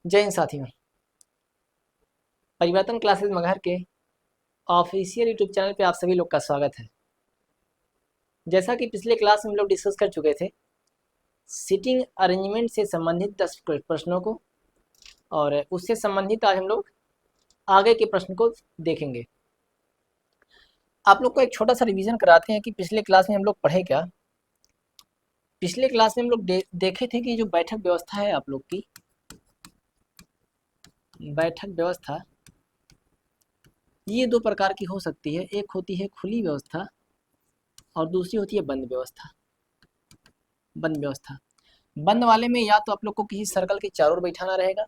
जय हिंद साथियों, परिवर्तन क्लासेस मगहर के ऑफिशियल यूट्यूब चैनल पे आप सभी लोग का स्वागत है। जैसा कि पिछले क्लास में हम लोग डिस्कस कर चुके थे सीटिंग अरेंजमेंट से संबंधित 10 प्रश्नों को, और उससे संबंधित आज हम लोग आगे के प्रश्न को देखेंगे। आप लोग को एक छोटा सा रिवीजन कराते हैं कि पिछले क्लास में हम लोग पढ़े क्या। पिछले क्लास में हम लोग देखे थे कि जो बैठक व्यवस्था है आप लोग की, बैठक व्यवस्था ये दो प्रकार की हो सकती है। एक होती है खुली व्यवस्था और दूसरी होती है बंद व्यवस्था। बंद व्यवस्था, बंद वाले में या तो आप लोग को किसी सर्कल के चारों ओर बैठाना रहेगा,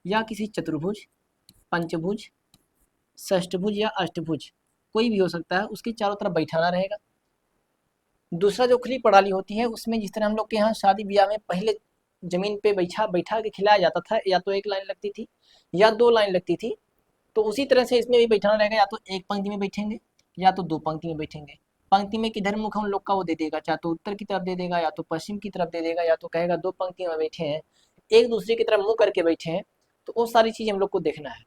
या किसी चतुर्भुज, पंचभुज, षष्ठभुज या अष्टभुज, कोई भी हो सकता है, उसके चारों तरफ बैठाना रहेगा। दूसरा जो खुली प्रणाली होती है उसमें जिस तरह हम लोग के यहाँ शादी ब्याह में पहले जमीन पे बैठा के खिलाया जाता था, या तो एक लाइन लगती थी या दो लाइन लगती थी, तो उसी तरह से इसमें भी बैठाना रहेगा। या तो एक पंक्ति में बैठेंगे या तो दो पंक्ति में बैठेंगे। पंक्ति में किधर मुख हम लोग का वो दे देगा, चाहे तो उत्तर की तरफ दे देगा या तो पश्चिम की तरफ दे देगा, या तो कहेगा दो पंक्ति में बैठे हैं, एक दूसरे की तरफ मुंह करके बैठे हैं, तो वो सारी चीज हम लोग को देखना है।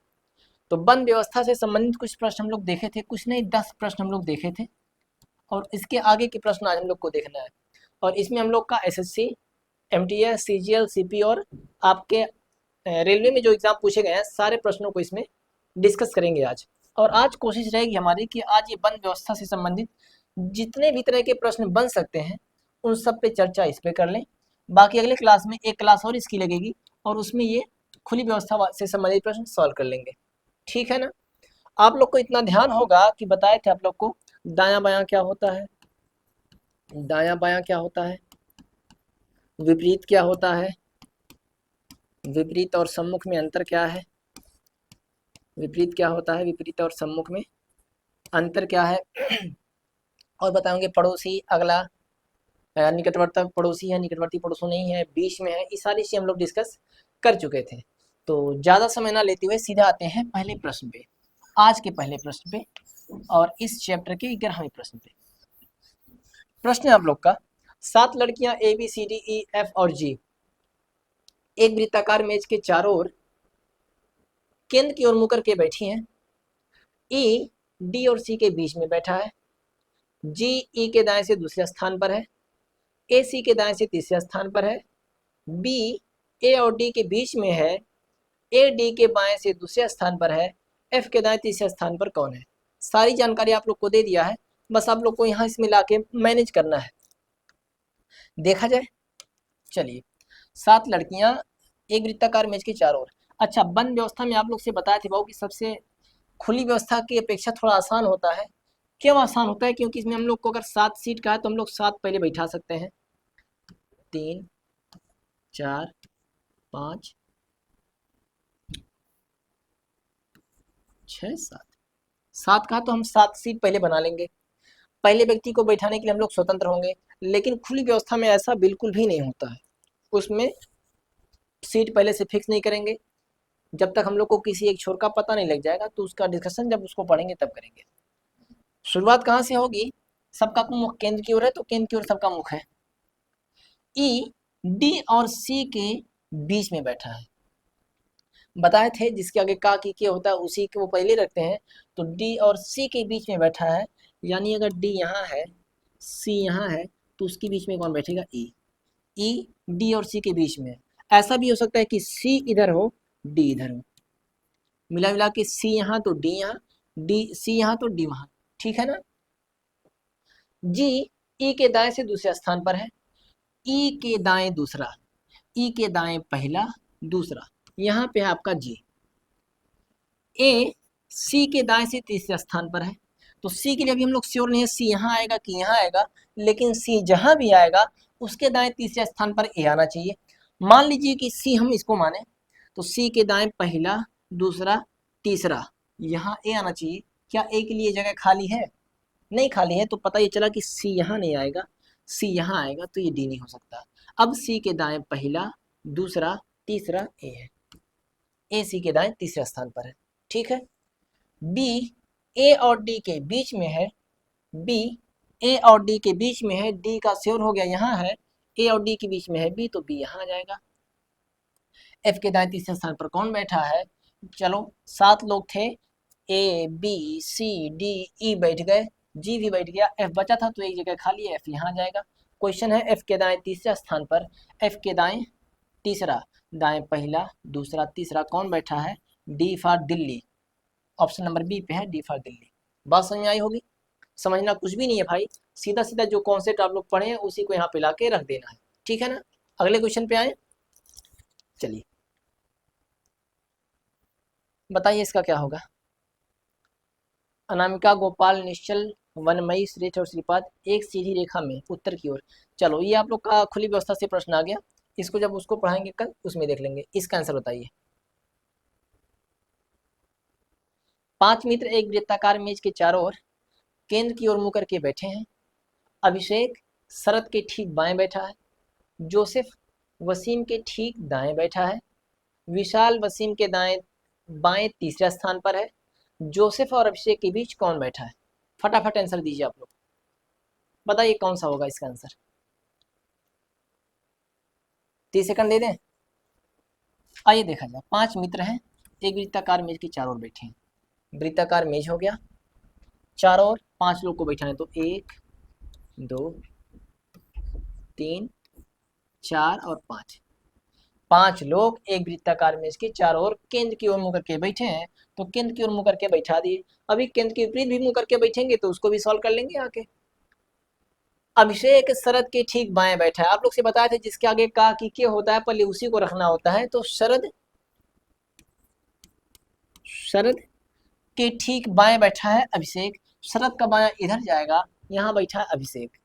तो बंद व्यवस्था से संबंधित कुछ प्रश्न हम लोग देखे थे, कुछ नहीं 10 प्रश्न हम लोग देखे थे, और इसके आगे के प्रश्न आज हम लोग को देखना है। और इसमें हम लोग का एसएससी, एमटीएस, सीजीएल, सीपी और आपके रेलवे में जो एग्जाम पूछे गए हैं सारे प्रश्नों को इसमें डिस्कस करेंगे आज। और आज कोशिश रहेगी हमारी कि आज ये बंद व्यवस्था से संबंधित जितने भी तरह के प्रश्न बन सकते हैं उन सब पे चर्चा इस पे कर लें। बाकी अगले क्लास में एक क्लास और इसकी लगेगी और उसमें ये खुली व्यवस्था से संबंधित प्रश्न सॉल्व कर लेंगे। ठीक है ना। आप लोग को इतना ध्यान होगा कि बताए थे आप लोग को दायां बायां क्या होता है, दायां बायां क्या होता है, विपरीत क्या होता है, विपरीत और सम्मुख में अंतर क्या है, विपरीत क्या होता है, विपरीत और सम्मुख में अंतर क्या है, और बताएंगे पड़ोसी, अगला निकटवर्ती पड़ोसी है, निकटवर्ती पड़ोसी नहीं है, बीच में है, ये सारी चीजें हम लोग डिस्कस कर चुके थे। तो ज्यादा समय ना लेते हुए सीधा आते हैं पहले प्रश्न पे, आज के पहले प्रश्न पे, और इस चैप्टर के 11वें प्रश्न पे। प्रश्न है आप लोग का, 7 लड़कियां A B C D E F और जी एक वृत्ताकार मेज के चारों ओर केंद्र की ओर मुकर के बैठी हैं। ई डी और सी के बीच में बैठा है, जी ई के दाएं से दूसरे स्थान पर है, ए सी के दाएं से तीसरे स्थान पर है, बी ए और डी के बीच में है, ए डी के बाएं से दूसरे स्थान पर है, एफ के दाएं तीसरे स्थान पर कौन है। सारी जानकारी आप लोग को दे दिया है, बस आप लोग को यहाँ इसमें लाके मैनेज करना है। देखा जाए, चलिए 7 लड़कियां एक वृत्ताकार मेज के चारों ओर। अच्छा, बंद व्यवस्था में आप लोग से बताए थे बाबू कि सबसे खुली व्यवस्था की अपेक्षा थोड़ा आसान होता है। क्यों आसान होता है? क्योंकि इसमें हम लोग को अगर 7 सीट का है तो हम लोग 7 पहले बैठा सकते हैं, 3 4 5 6 7, 7 का तो हम 7 सीट पहले बना लेंगे। पहले व्यक्ति को बैठाने के लिए हम लोग स्वतंत्र होंगे, लेकिन खुली व्यवस्था में ऐसा बिल्कुल भी नहीं होता है। उसमें सीट पहले से फिक्स नहीं करेंगे, जब तक हम लोग को किसी एक छोर का पता नहीं लग जाएगा, तो उसका डिस्कशन जब उसको पढ़ेंगे तब करेंगे। शुरुआत कहाँ से होगी? सबका मुख केंद्र की ओर है तो केंद्र की ओर सबका मुख है। ई डी और सी के बीच में बैठा है, बताए थे जिसके आगे का की होता है उसी को वो पहले रखते हैं। तो डी और सी के बीच में बैठा है, यानी अगर डी यहाँ है, सी यहाँ है, तो उसके बीच में कौन बैठेगा? ई। ई डी और सी के बीच में। ऐसा भी हो सकता है कि सी इधर हो, डी इधर हो, मिला मिला के सी यहाँ तो डी यहाँ, डी सी यहाँ तो डी वहाँ। ठीक है ना। जी ई के दाएं से दूसरे स्थान पर है, ई के दाएं दूसरा, ई के दाएं पहला, दूसरा, यहाँ पे है आपका जी। ए सी के दाएं से तीसरे स्थान पर है, तो सी के लिए अभी हम लोग श्योर नहीं है सी यहाँ आएगा कि यहाँ आएगा, लेकिन सी जहां भी आएगा उसके दाएं तीसरे स्थान पर ए आना चाहिए। मान लीजिए कि सी हम इसको माने, तो सी के दाएं पहला, दूसरा, तीसरा, यहाँ ए आना चाहिए। क्या ए के लिए जगह खाली है? नहीं खाली है, तो पता ये चला कि सी यहाँ नहीं आएगा, सी यहाँ आएगा, तो ये डी नहीं हो सकता। अब सी के दाएं पहला, दूसरा, तीसरा ए है, ए सी के दाएं तीसरे स्थान पर है। ठीक है। बी ए और डी के बीच में है, बी ए और डी के बीच में है, डी का श्योर हो गया यहाँ है, ए और डी के बीच में है बी, तो बी यहाँ आ जाएगा। एफ के दाएं तीसरे स्थान पर कौन बैठा है? चलो 7 लोग थे, ए बी सी डी ई बैठ गए, जी भी बैठ गया, एफ बचा था तो एक जगह खाली है, एफ यहाँ जाएगा। क्वेश्चन है एफ के दाएं तीसरे स्थान पर, एफ के दाएं तीसरा, दाएं पहला, दूसरा, तीसरा कौन बैठा है? D for Delhi, option number B पे है डी फॉर दिल्ली। बात समझ में आई होगी। समझना कुछ भी नहीं है भाई, सीधा सीधा जो कॉन्सेप्ट आप लोग पढ़े हैं उसी को यहाँ पे ला के रख देना है, ठीक है ना। अगले क्वेश्चन पे आए, चलिए बताइए इसका क्या होगा। अनामिका, गोपाल, निश्चल, वनमयी, श्रेष्ठ और श्रीपाद एक सीधी रेखा में उत्तर की ओर। चलो ये आप लोग का खुली व्यवस्था से प्रश्न आ गया, इसको जब उसको पढ़ाएंगे कल उसमें देख लेंगे। इसका आंसर बताइए। 5 मित्र एक वृत्ताकार मेज के चारों ओर केंद्र की ओर मुंह करके बैठे हैं। अभिषेक शरद के ठीक बाएं बैठा है, जोसेफ वसीम के ठीक दाएं बैठा है, विशाल वसीम के दाएं बाएं तीसरे स्थान पर है। जोसेफ और अभिषेक के बीच कौन बैठा है? फटाफट आंसर दीजिए आप लोग, बताइए कौन सा होगा इसका आंसर। 30 सेकंड दे दें। आइए देखा जाए, 5 मित्र हैं, एक वृत्ताकार मेज के चारों ओर बैठे हैं। वृत्ताकार मेज हो गया, चारों ओर 5 लोग को बैठाना है, तो 1 2 3 4 और 5, 5 लोग एक वृत्ताकार मेज के चारों ओर केंद्र की ओर मुंह करके बैठे हैं, तो केंद्र की ओर मुंह करके बैठा दिए। अभी केंद्र के विपरीत भी मुंह करके बैठेंगे तो उसको भी सॉल्व कर लेंगे आके। अभिषेक शरद के ठीक बाएं बैठा है, आप लोग से बताए थे जिसके आगे का की के होता है पहले उसी को रखना होता है, तो शरद के ठीक बाएं बैठा है अभिषेक, शरद का बायां इधर जाएगा, यहाँ बैठा है अभिषेक।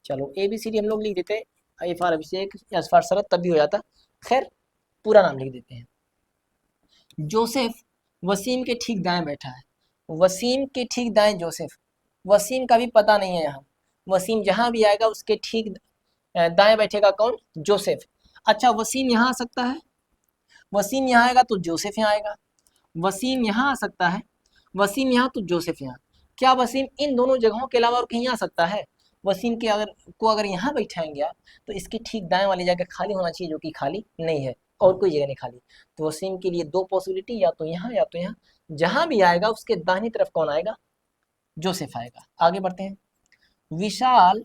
चलो ए बी सी डी हम लोग लिख देते, A for Abhishek, S for Sharad, तब भी हो जाता। खैर पूरा नाम लिख देते हैं। जोसेफ वसीम के ठीक दाएं बैठा है, वसीम के ठीक दाएं जोसेफ, वसीम का भी पता नहीं है यहाँ, वसीम जहां भी आएगा उसके ठीक दाएं बैठेगा कौन? जोसेफ। अच्छा वसीम यहाँ आ सकता है, वसीम यहाँ आएगा तो जोसेफ यहाँ आएगा, वसीम यहाँ आ सकता है, वसीम यहाँ तो जोसेफ यहाँ। क्या वसीम इन दोनों जगहों के अलावा और कहीं आ सकता है? वसीम के अगर यहाँ बैठाएंगे आप तो इसकी ठीक दाएं वाली जगह खाली होना चाहिए, जो कि खाली नहीं है, और कोई जगह नहीं खाली। तो वसीम के लिए 2 पॉसिबिलिटी, या तो यहाँ या तो यहाँ। जहां भी आएगा उसके दाहिनी तरफ कौन आएगा? जोसेफ आएगा। आगे बढ़ते हैं। विशाल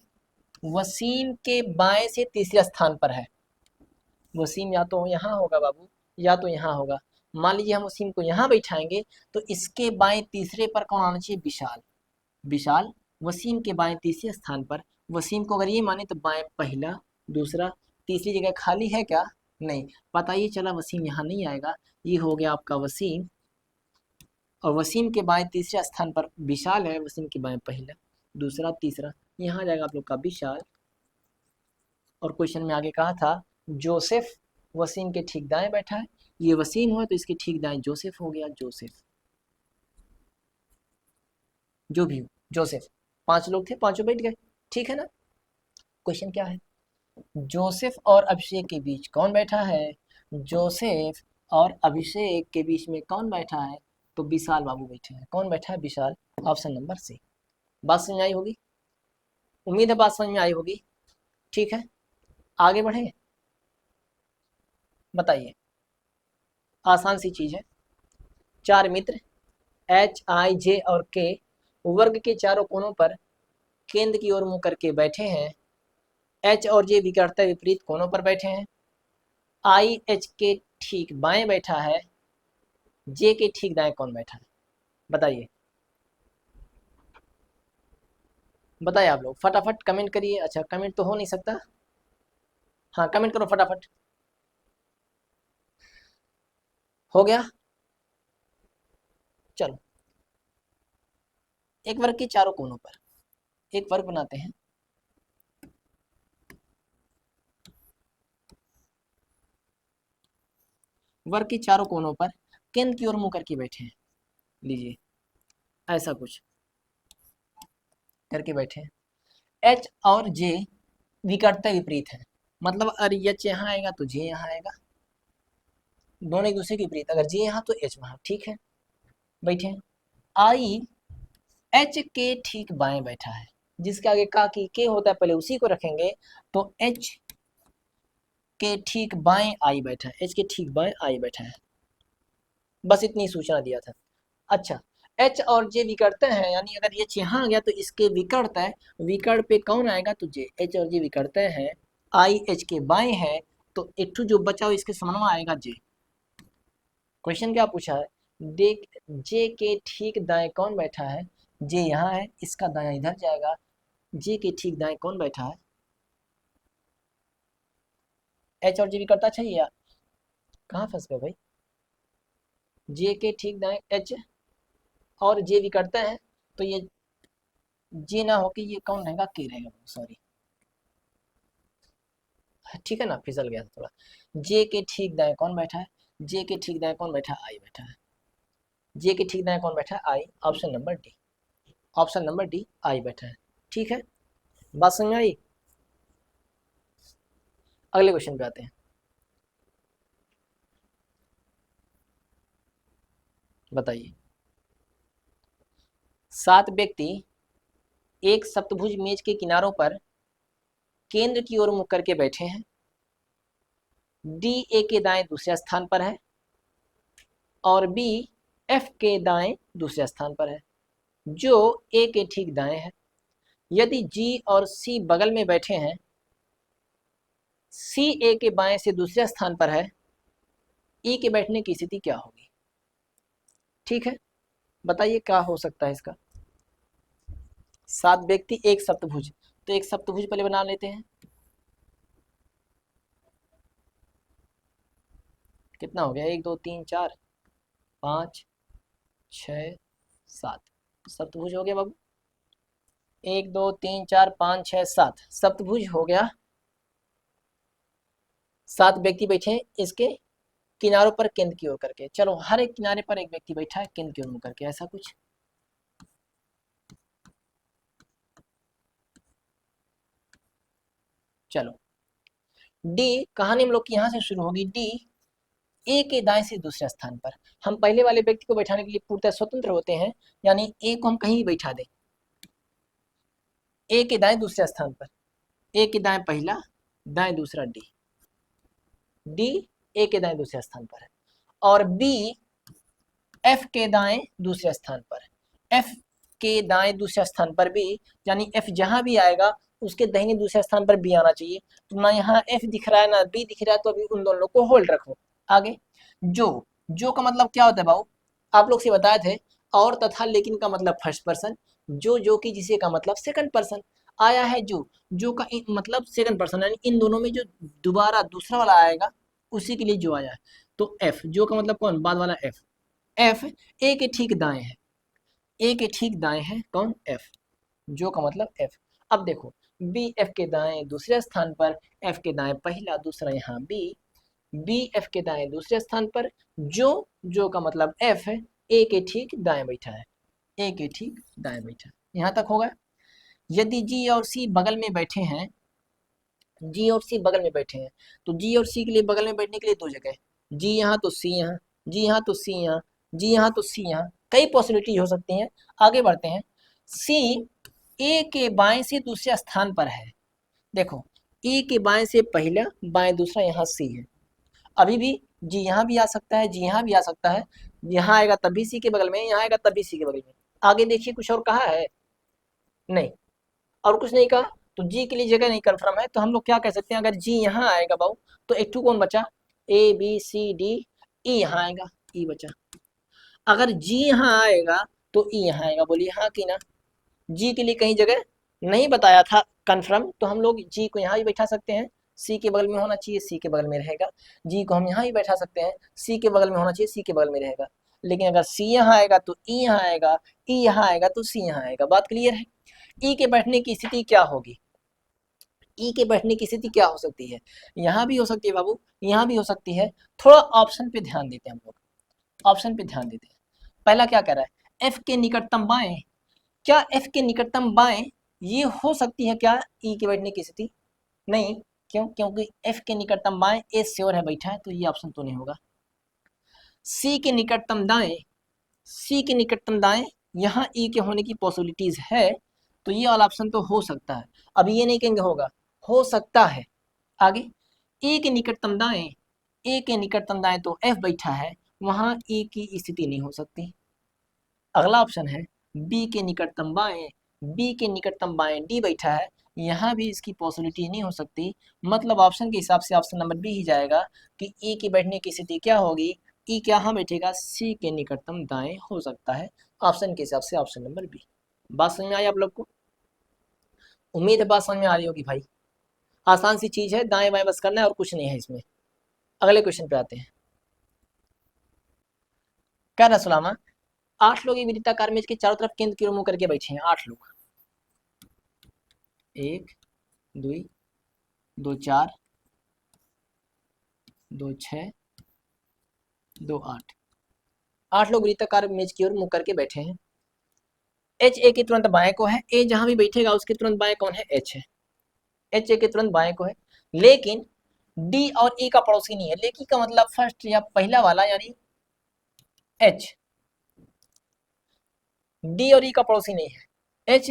वसीम के बाएं से तीसरे स्थान पर है, वसीम या तो यहाँ होगा बाबू या तो यहाँ होगा। मान लीजिए हम वसीम को यहाँ बैठाएंगे तो इसके बाएं तीसरे पर कौन आना चाहिए? विशाल। विशाल वसीम के बाएं तीसरे स्थान पर, वसीम को अगर ये माने तो बाएं पहला, दूसरा, तीसरी जगह खाली है क्या? नहीं। पता ये चला वसीम यहाँ नहीं आएगा, ये हो गया आपका वसीम, और वसीम के बाएं तीसरे स्थान पर विशाल है, वसीम के बाएं पहला, दूसरा, तीसरा, यहाँ जाएगा आप लोग का विशाल। और क्वेश्चन में आगे कहा था जोसेफ वसीम के ठीक दाएं बैठा है, ये वसीम हुआ तो इसके ठीक दाएं जोसेफ हो गया, जोसेफ। जो भी हो जोसेफ, 5 लोग थे, 5 बैठ गए, ठीक है ना। क्वेश्चन क्या है? जोसेफ और अभिषेक के बीच कौन बैठा है? जोसेफ और अभिषेक के बीच में कौन बैठा है? तो विशाल बाबू बैठे हैं। कौन बैठा है? विशाल, ऑप्शन नंबर सी। बात समझ में आई होगी, उम्मीद है बात समझ में आई होगी, ठीक है। आगे बढ़े, बताइए, आसान सी चीज है। 4 मित्र एच आई जे और के वर्ग के चारों कोनों पर केंद्र की ओर मुंह करके बैठे हैं। एच और जे विकटता विपरीत कोनों पर बैठे हैं। आई एच के ठीक बाएं बैठा है, जे के ठीक दाएं कौन बैठा है? बताइए, बताइए आप लोग फटाफट कमेंट करिए। अच्छा कमेंट तो हो नहीं सकता, हाँ कमेंट करो फटाफट। हो गया, चलो। एक वर्ग के चारों कोनों पर एक वर्ग बनाते हैं, वर्ग के चारों कोनों पर केंद्र की ओर मुंह करके बैठे हैं। लीजिए ऐसा कुछ करके बैठे हैं। एच और जे विकटता विपरीत है, मतलब अगर एच यहाँ आएगा तो जे यहाँ आएगा, दोनों एक दूसरे के विपरीत, अगर जे यहाँ तो एच वहाँ, ठीक है, बैठे हैं। आई एच के ठीक बाएं बैठा है, जिसके आगे का की के होता है पहले उसी को रखेंगे, तो एच के ठीक बाएं आई बैठा है, H के ठीक बाएं आई बैठा है, बस इतनी सूचना दिया था। अच्छा, H और J विकर्त हैं, यानी अगर H यहाँ आ गया तो इसके विकर्त है, विकर्ण पे कौन आएगा तो J, H और J विकर्त हैं, I H के बाएं है, तो एक जो बचा हो इसके समन्वय आएगा J। क्वेश्चन क्या पूछा है, देख J के ठीक दाएं कौन बैठा है, J यहाँ है, इसका दायां इधर जाएगा, J के ठीक दाएं कौन बैठा है, H और J विकर्ता चाहिए यार, कहाँ फंस गए भाई, J के ठीक दाएं H और J विकर्ता है, तो ये J ना होके ये कौन रहेगा, K रहेगा, सॉरी ठीक है ना, फिसल गया था थोड़ा। J के ठीक दाएं कौन बैठा है, J के ठीक दाएं कौन बैठा है, I बैठा है, J के ठीक दाएं कौन बैठा है, I, option number D, option number D I बैठा है। ठीक है, बात समझ में आई। अगले क्वेश्चन पे आते हैं, बताइए 7 व्यक्ति एक सप्तभुज मेज के किनारों पर केंद्र की ओर मुख करके बैठे हैं, डी ए के दाएं दूसरे स्थान पर है और बी एफ के दाएं दूसरे स्थान पर है, जो ए के ठीक दाएं है। यदि जी और सी बगल में बैठे हैं, सी ए के बाएं से दूसरे स्थान पर है, ई के बैठने की स्थिति क्या होगी। ठीक है, बताइए क्या हो सकता है इसका। 7 व्यक्ति एक सप्तभुज, तो एक सप्तभुज पहले बना लेते हैं, कितना हो गया, 1 2 3 4 5 6 7, सप्तभुज हो गया बाबू, 1 2 3 4 5 6 7, सप्तभुज हो गया। 7 व्यक्ति बैठे हैं इसके किनारों पर केंद्र की ओर करके, चलो हर एक किनारे पर एक व्यक्ति बैठा है केंद्र की ओर मुड़ करके, ऐसा कुछ। चलो डी कहानी हम लोग की यहां से शुरू होगी, डी ए के दाएं से दूसरे स्थान पर, हम पहले वाले व्यक्ति को बैठाने के लिए पूर्णतः स्वतंत्र होते हैं, यानी ए को हम कहीं भी बैठा दें, ए के दाएं दूसरे स्थान पर, ए के दाएं पहला, दाएं दूसरा, डी, डी ए के दाएं दूसरे स्थान पर है, और बी एफ के दाएं दूसरे स्थान पर, एफ के दाएं दूसरे स्थान पर बी, यानी एफ जहां भी आएगा उसके दाहिने दूसरे स्थान पर बी आना चाहिए, तो ना यहाँ एफ दिख रहा है ना बी दिख रहा है, तो अभी उन दोनों को होल्ड रखो। आगे जो का मतलब क्या होता है बाबू, आप लोग से बताए थे, और तथा लेकिन का मतलब फर्स्ट पर्सन, जो कि जिसे का मतलब सेकंड पर्सन, आया है जो का मतलब सेकंड पर्सन, यानी इन दोनों में जो दोबारा दूसरा वाला आएगा उसी के लिए जो आया है, तो एफ जो का मतलब कौन, बाद वाला एफ, एफ ए के ठीक दाएं है, ए के ठीक दाएं है कौन, एफ, जो का मतलब एफ। अब देखो बी एफ के दाएं दूसरे स्थान पर, एफ के दाएं पहला दूसरा यहाँ बी एफ के दाएं दूसरे स्थान पर, जो का मतलब एफ है, ए के ठीक दाएं बैठा है, ए के ठीक दाएं बैठा है, यहाँ तक होगा। यदि जी और सी बगल में बैठे हैं, जी और सी बगल में बैठे हैं, तो जी और सी के लिए बगल में बैठने के लिए 2 जगह, जी यहाँ तो सी यहाँ, जी यहाँ तो सी यहाँ, जी यहाँ तो सी यहाँ, कई पॉसिबिलिटी हो सकती हैं। आगे बढ़ते हैं, सी ए के बाएं से दूसरे स्थान पर है, देखो ए के बाएं से पहला बाएं दूसरा, यहाँ सी है, अभी भी जी यहाँ भी आ सकता है, जी यहाँ भी आ सकता है, यहाँ आएगा तब भी सी के बगल में, यहाँ आएगा तब भी सी के बगल में। आगे देखिए कुछ और कहा है, नहीं और कुछ नहीं कहा, तो जी के लिए जगह नहीं कन्फर्म है, तो हम लोग क्या कह सकते हैं, अगर जी यहाँ आएगा बाबू तो एक टू कौन बचा, ए बी सी डी, ई यहाँ आएगा, ई बचा। अगर जी यहाँ आएगा तो ई यहाँ आएगा, बोलिए हाँ कि ना। जी के लिए कहीं जगह नहीं बताया था कन्फर्म, तो हम लोग जी को यहाँ भी बैठा सकते हैं, सी के बगल में होना चाहिए, सी के बगल में रहेगा, जी को हम यहाँ भी बैठा सकते हैं, सी के बगल में होना चाहिए, सी के बगल में रहेगा। लेकिन अगर सी यहाँ आएगा तो ई यहाँ आएगा, ई यहाँ आएगा तो सी यहाँ आएगा, बात क्लियर है। ई के बैठने की स्थिति क्या होगी, ई के बैठने की स्थिति क्या हो सकती है, यहाँ भी हो सकती है बाबू, यहाँ भी हो सकती है, थोड़ा ऑप्शन पे ध्यान देते हैं हम लोग, ऑप्शन पे ध्यान देते हैं। पहला क्या कह रहा है, एफ के निकटतम बाएं, क्या एफ के निकटतम बाएं ये हो सकती है क्या ई के बैठने की स्थिति, नहीं, क्यों, क्योंकि एफ के निकटतम बाएं ए श्योर है बैठा है, तो ये ऑप्शन तो नहीं होगा। सी के निकटतम दाएं, सी के निकटतम दाएं यहाँ ई के होने की पॉसिबिलिटीज है, तो ये वाला ऑप्शन तो हो सकता है, अब ये नहीं कहेंगे होगा, हो सकता है। आगे ए के निकटतम दाएं, ए के निकटतम दाएं तो एफ बैठा है, वहां ए की स्थिति नहीं हो सकती। अगला ऑप्शन है बी के निकटतम बाएं, बी के निकटतम बाएं डी बैठा है, यहाँ भी इसकी पॉसिबिलिटी नहीं हो सकती। मतलब ऑप्शन के हिसाब से ऑप्शन नंबर बी ही जाएगा कि ई के बैठने की स्थिति क्या होगी, ई क्या हाँ बैठेगा, सी के निकटतम दाएं हो सकता है। ऑप्शन के हिसाब से ऑप्शन नंबर बी। बात समझ में आई आप लोग को? उम्मीद है बात समझ में आ रही होगी भाई। आसान सी चीज है, दाएं बाएं बस करना है और कुछ नहीं है इसमें। अगले क्वेश्चन पे आते हैं। क्या रहा सुलामा, 8 लोग एक वृत्ताकार मेज के चारों तरफ केंद्र की ओर मुंह करके बैठे हैं। 8 लोग, 1 2 2 4 2 6 2 8, 8 लोग वृत्ताकार मेज की ओर मुंह करके बैठे हैं। एच ए के तुरंत बाएं को है, ए जहां भी बैठेगा उसके तुरंत बाएं कौन है, एच है। एच ए के तुरंत बाएं को है, लेकिन डी और ई का पड़ोसी नहीं है। लेकिन का मतलब फर्स्ट या पहला वाला यानी एच, डी और ई का पड़ोसी नहीं है। एच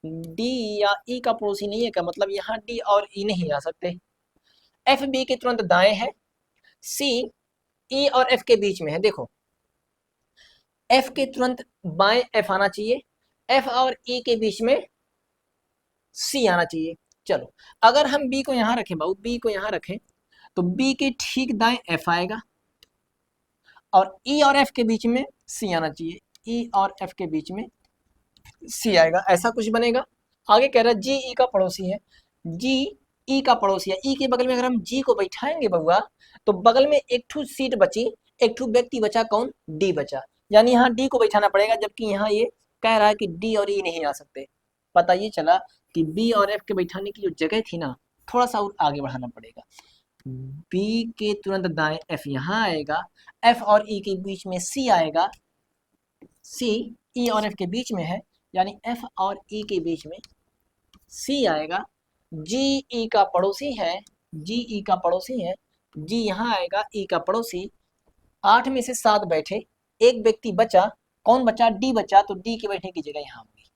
डी या ई का पड़ोसी नहीं है का मतलब यहाँ डी और ई नहीं आ सकते। एफ बी के तुरंत दाएं है, सी ई और एफ के बीच में है। देखो एफ के तुरंत बाएं एफ आना चाहिए, एफ और ई के बीच में सी आना चाहिए। चलो अगर हम बी को यहाँ रखें, बाबू बी को यहाँ रखें तो बी के ठीक दाएं एफ आएगा और ई और एफ के बीच में सी आना चाहिए, ई और एफ के बीच में सी आएगा, ऐसा कुछ बनेगा। आगे कह रहा है जी ई का पड़ोसी है, जी ई का पड़ोसी है। ई के बगल में अगर हम जी को बैठाएंगे बउआ तो बगल में एक ठू सीट बची, एक ठू व्यक्ति बचा, कौन, डी बचा। यानी यहाँ डी को बैठाना पड़ेगा, जबकि यहाँ ये कह रहा है कि डी और ई नहीं आ सकते। पता ये चला कि बी और एफ के बैठाने की जो जगह थी ना, थोड़ा सा और आगे बढ़ाना पड़ेगा। बी के तुरंत दाएं एफ यहाँ आएगा, एफ और ई के बीच में सी आएगा, सी ई और एफ के बीच में है, यानी एफ और ई के बीच में सी आएगा। जी ई का पड़ोसी है, जी ई का पड़ोसी है, जी यहाँ आएगा, ई का पड़ोसी। 8 में से 7 बैठे, एक व्यक्ति बचा, कौन बचा, डी बचा, तो डी के बैठने की जगह यहाँ होगी।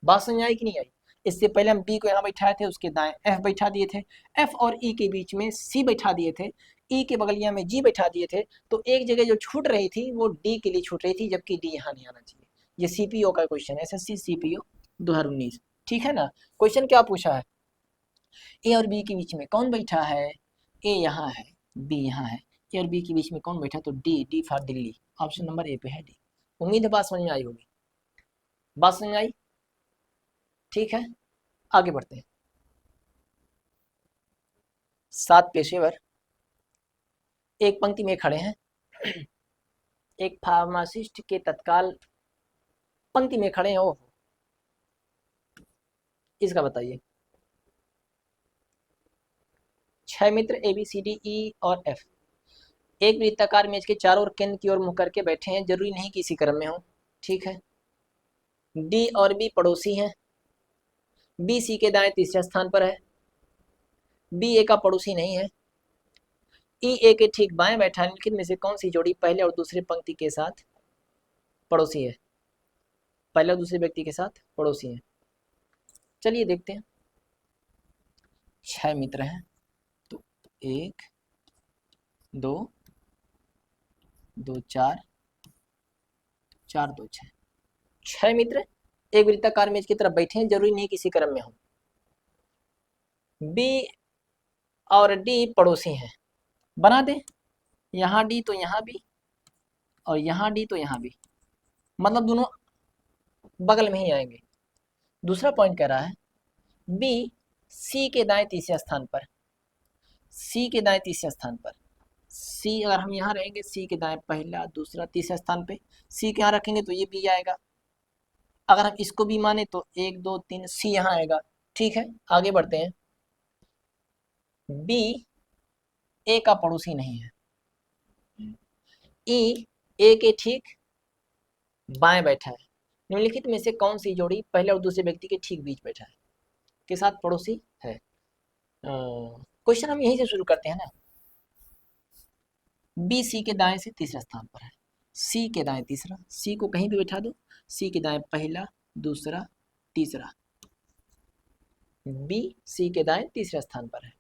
बात समझ आई कि नहीं आई? इससे पहले हम बी को यहाँ बैठाए थे, उसके दाएं एफ बैठा दिए थे, एफ और ई के बीच में सी बैठा दिए थे, ई के बगलिया में जी बैठा दिए थे। तो एक जगह जो छूट रही थी वो डी के लिए छूट रही थी, जबकि डी यहाँ नहीं आना चाहिए। ये सीपीओ का क्वेश्चन है, एसएससी सीपीओ 2019, ठीक है ना। क्वेश्चन क्या पूछा है, ए और बी के बीच में कौन बैठा है, ए यहाँ है, बी यहाँ है, ए और बी के बीच में कौन बैठा, तो D, D for Delhi, option number A पे है डी। उम्मीद है बात समझ में आई होगी। बात समझ में आई, ठीक है। आगे बढ़ते हैं। 7 पेशेवर एक पंक्ति में खड़े हैं। एक फार्मासिस्ट के तत्काल पंक्ति में खड़े हैं। ओह, इसका बताइए। 6 मित्र ए बी सी डी ई और एफ एक वृत्ताकार मेज के चारों ओर केंद्र की ओर मुंह करके बैठे हैं, जरूरी नहीं कि इसी क्रम में हो, ठीक है। डी और बी पड़ोसी हैं, बी सी के दाएं तीसरे स्थान पर है, बी ए का पड़ोसी नहीं है, ई ए के ठीक बाएं बैठा है। निम्नलिखित में से कौन सी जोड़ी पहले और दूसरे पंक्ति के साथ पड़ोसी है, पहले और दूसरे व्यक्ति के साथ पड़ोसी है। चलिए देखते हैं। 6 मित्र हैं तो 1 2 2 4 4 2 6, 6 मित्र एक वृत्ताकार मेज की तरफ बैठे हैं, जरूरी नहीं किसी क्रम में हो। बी और डी पड़ोसी हैं, बना दे, यहाँ डी तो यहाँ भी और यहाँ डी तो यहाँ भी, मतलब दोनों बगल में ही आएंगे। दूसरा पॉइंट कह रहा है बी सी के दाएं तीसरे स्थान पर, सी के दाएं तीसरे स्थान पर, सी अगर हम यहाँ रहेंगे, सी के दाएं पहला दूसरा तीसरा स्थान पे, सी के यहाँ रखेंगे तो ये बी आएगा। अगर हम इसको भी माने तो 1 2 3 सी यहाँ आएगा, ठीक है। आगे बढ़ते हैं। बी ए का पड़ोसी नहीं है, ई ए के ठीक बाएं बैठा है। निम्नलिखित में से कौन सी जोड़ी पहले और दूसरे व्यक्ति के ठीक बीच बैठा है, के साथ पड़ोसी है। क्वेश्चन हम यहीं से शुरू करते हैं ना। बी सी के दाएं से तीसरा स्थान पर है, सी के दाएं तीसरा, सी को कहीं भी बैठा दो, सी के दाएं पहला दूसरा तीसरा, बी सी के दाएं तीसरे स्थान पर है।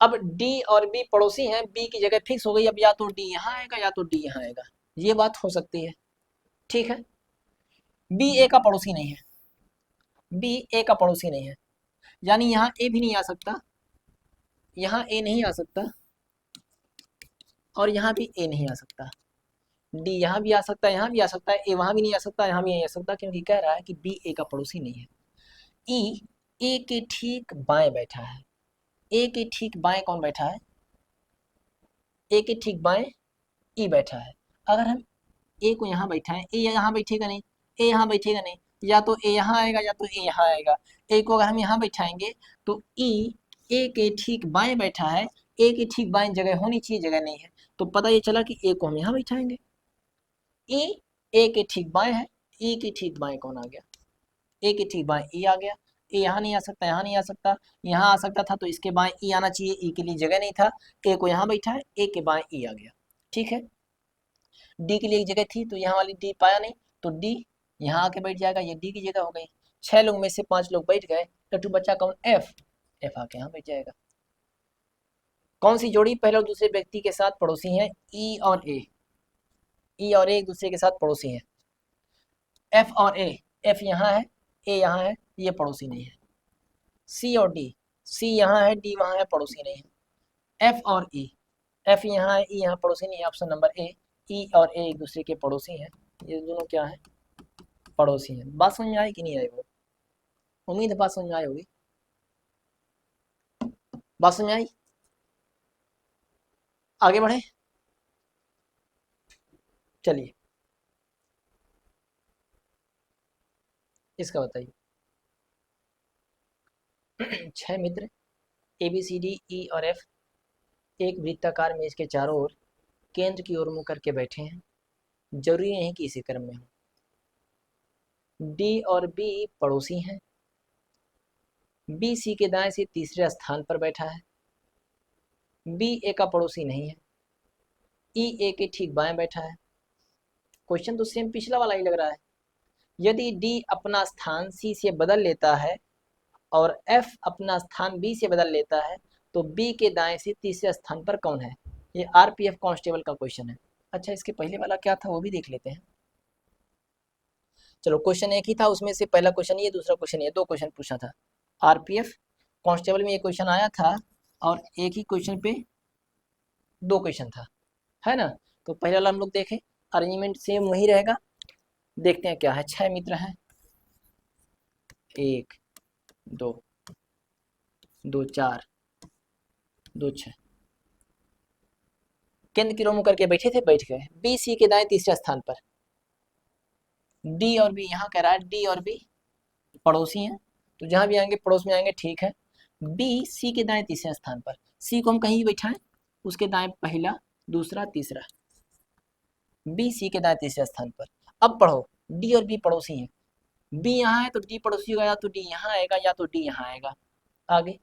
अब डी और बी पड़ोसी हैं, बी की जगह फिक्स हो गई, अब या तो डी यहाँ आएगा या तो डी यहाँ आएगा, ये बात हो सकती है। ठीक है, बी ए का पड़ोसी नहीं है, बी ए का पड़ोसी नहीं है, यानी यहाँ ए भी नहीं आ सकता, यहाँ ए नहीं आ सकता, और यहाँ भी ए नहीं आ सकता। डी यहाँ भी आ सकता है, यहाँ भी आ सकता है, ए वहाँ भी नहीं आ सकता, यहाँ भी नहीं आ सकता, क्योंकि कह रहा है कि बी ए का पड़ोसी नहीं है। ई ए के ठीक बाएं बैठा है, ए के ठीक बाएं कौन बैठा है, ए के ठीक बाएं ई बैठा है। अगर हम ए को यहाँ बैठाएं, ए यहाँ बैठेगा नहीं, ए यहाँ बैठेगा नहीं, या तो ए यहाँ आएगा या तो ए यहाँ आएगा। ए को अगर हम यहाँ बैठाएंगे तो ई ए के ठीक बाएं बैठा है, ए के ठीक बाएं जगह होनी चाहिए, जगह नहीं है, तो पता ये चला कि ए को हम यहाँ बैठाएंगे। ई ए के ठीक बाएं है, ई के ठीक बाएं कौन आ गया, ए के ठीक बाएं ई आ गया। ए यहाँ नहीं आ सकता, यहाँ नहीं आ सकता, यहाँ आ सकता था तो इसके बाएं ई आना चाहिए, ई के लिए जगह नहीं था, ए को यहाँ बैठा है, ए के बाएं ई आ गया। ठीक है, डी के लिए एक जगह थी तो यहाँ वाली डी पाया नहीं, तो डी यहाँ आके बैठ जाएगा, ये डी की जगह हो गई। 6 लोग में से 5 लोग बैठ गए, तो बच्चा कौन, एफ, एफ आके यहाँ बैठ जाएगा। कौन सी जोड़ी पहले और दूसरे व्यक्ति के साथ पड़ोसी हैं, ई और ए, ई और ए एक दूसरे के साथ पड़ोसी हैं। एफ और ए, एफ यहाँ है, ए यहाँ है, ये पड़ोसी नहीं है। सी और डी, सी यहाँ है, डी वहाँ है, पड़ोसी नहीं है। एफ और ई, एफ यहाँ है, ई यहाँ पड़ोसी नहीं है, ऑप्शन नंबर ए, ई और ए एक दूसरे के पड़ोसी हैं, ये दोनों क्या है, पड़ोसी हैं। बात समझ में आई कि नहीं आई, वो उम्मीद है बात समझ में आई होगी, बात समझ में आई। आगे बढ़े, चलिए इसका बताइए। 6 मित्र ए बी सी डी ई और एफ एक वृत्ताकार मेज के चारों ओर केंद्र की ओर मुंह करके बैठे हैं, जरूरी नहीं कि इसी क्रम में हो। डी और बी पड़ोसी हैं, बी सी के दाएं से तीसरे स्थान पर बैठा है, बी ए का पड़ोसी नहीं है, ई ए के ठीक बाएं बैठा है। क्वेश्चन तो सेम पिछला वाला ही लग रहा है। यदि डी अपना स्थान सी से बदल लेता है और एफ अपना स्थान बी से बदल लेता है तो बी के दाएं से तीसरे स्थान पर कौन है, ये आरपीएफ कांस्टेबल का क्वेश्चन है। अच्छा, इसके पहले वाला क्या था वो भी देख लेते हैं। चलो, क्वेश्चन एक ही था, उसमें से पहला क्वेश्चन ये, दूसरा क्वेश्चन ये, 2 क्वेश्चन पूछा था। आरपीएफ कांस्टेबल में ये क्वेश्चन आया था और एक ही क्वेश्चन पे 2 क्वेश्चन था, है ना। तो पहले वाला हम लोग देखें, अरेंजमेंट सेम वही रहेगा। देखते हैं क्या है। 6 मित्र हैं, 1 2 2 4 2 6, केंद्र की ओर मुंह करके बैठे थे, बैठ गए। बी सी के दाएं तीसरे स्थान पर, डी और बी यहाँ कह रहा है, डी और बी पड़ोसी हैं, तो जहां भी आएंगे पड़ोस में आएंगे, ठीक है। बी सी के दाएं तीसरे स्थान पर, सी को हम कहीं भी बैठाएं, उसके दाएं पहला, दूसरा, तीसरा, बी सी के दाएं तीसरे स्थान पर। अब पढ़ो, डी और बी पड़ोसी हैं, बी यहाँ है तो डी पड़ोसी होगा, या तो डी यहाँ आएगा या तो डी यहाँ आएगा। आगे,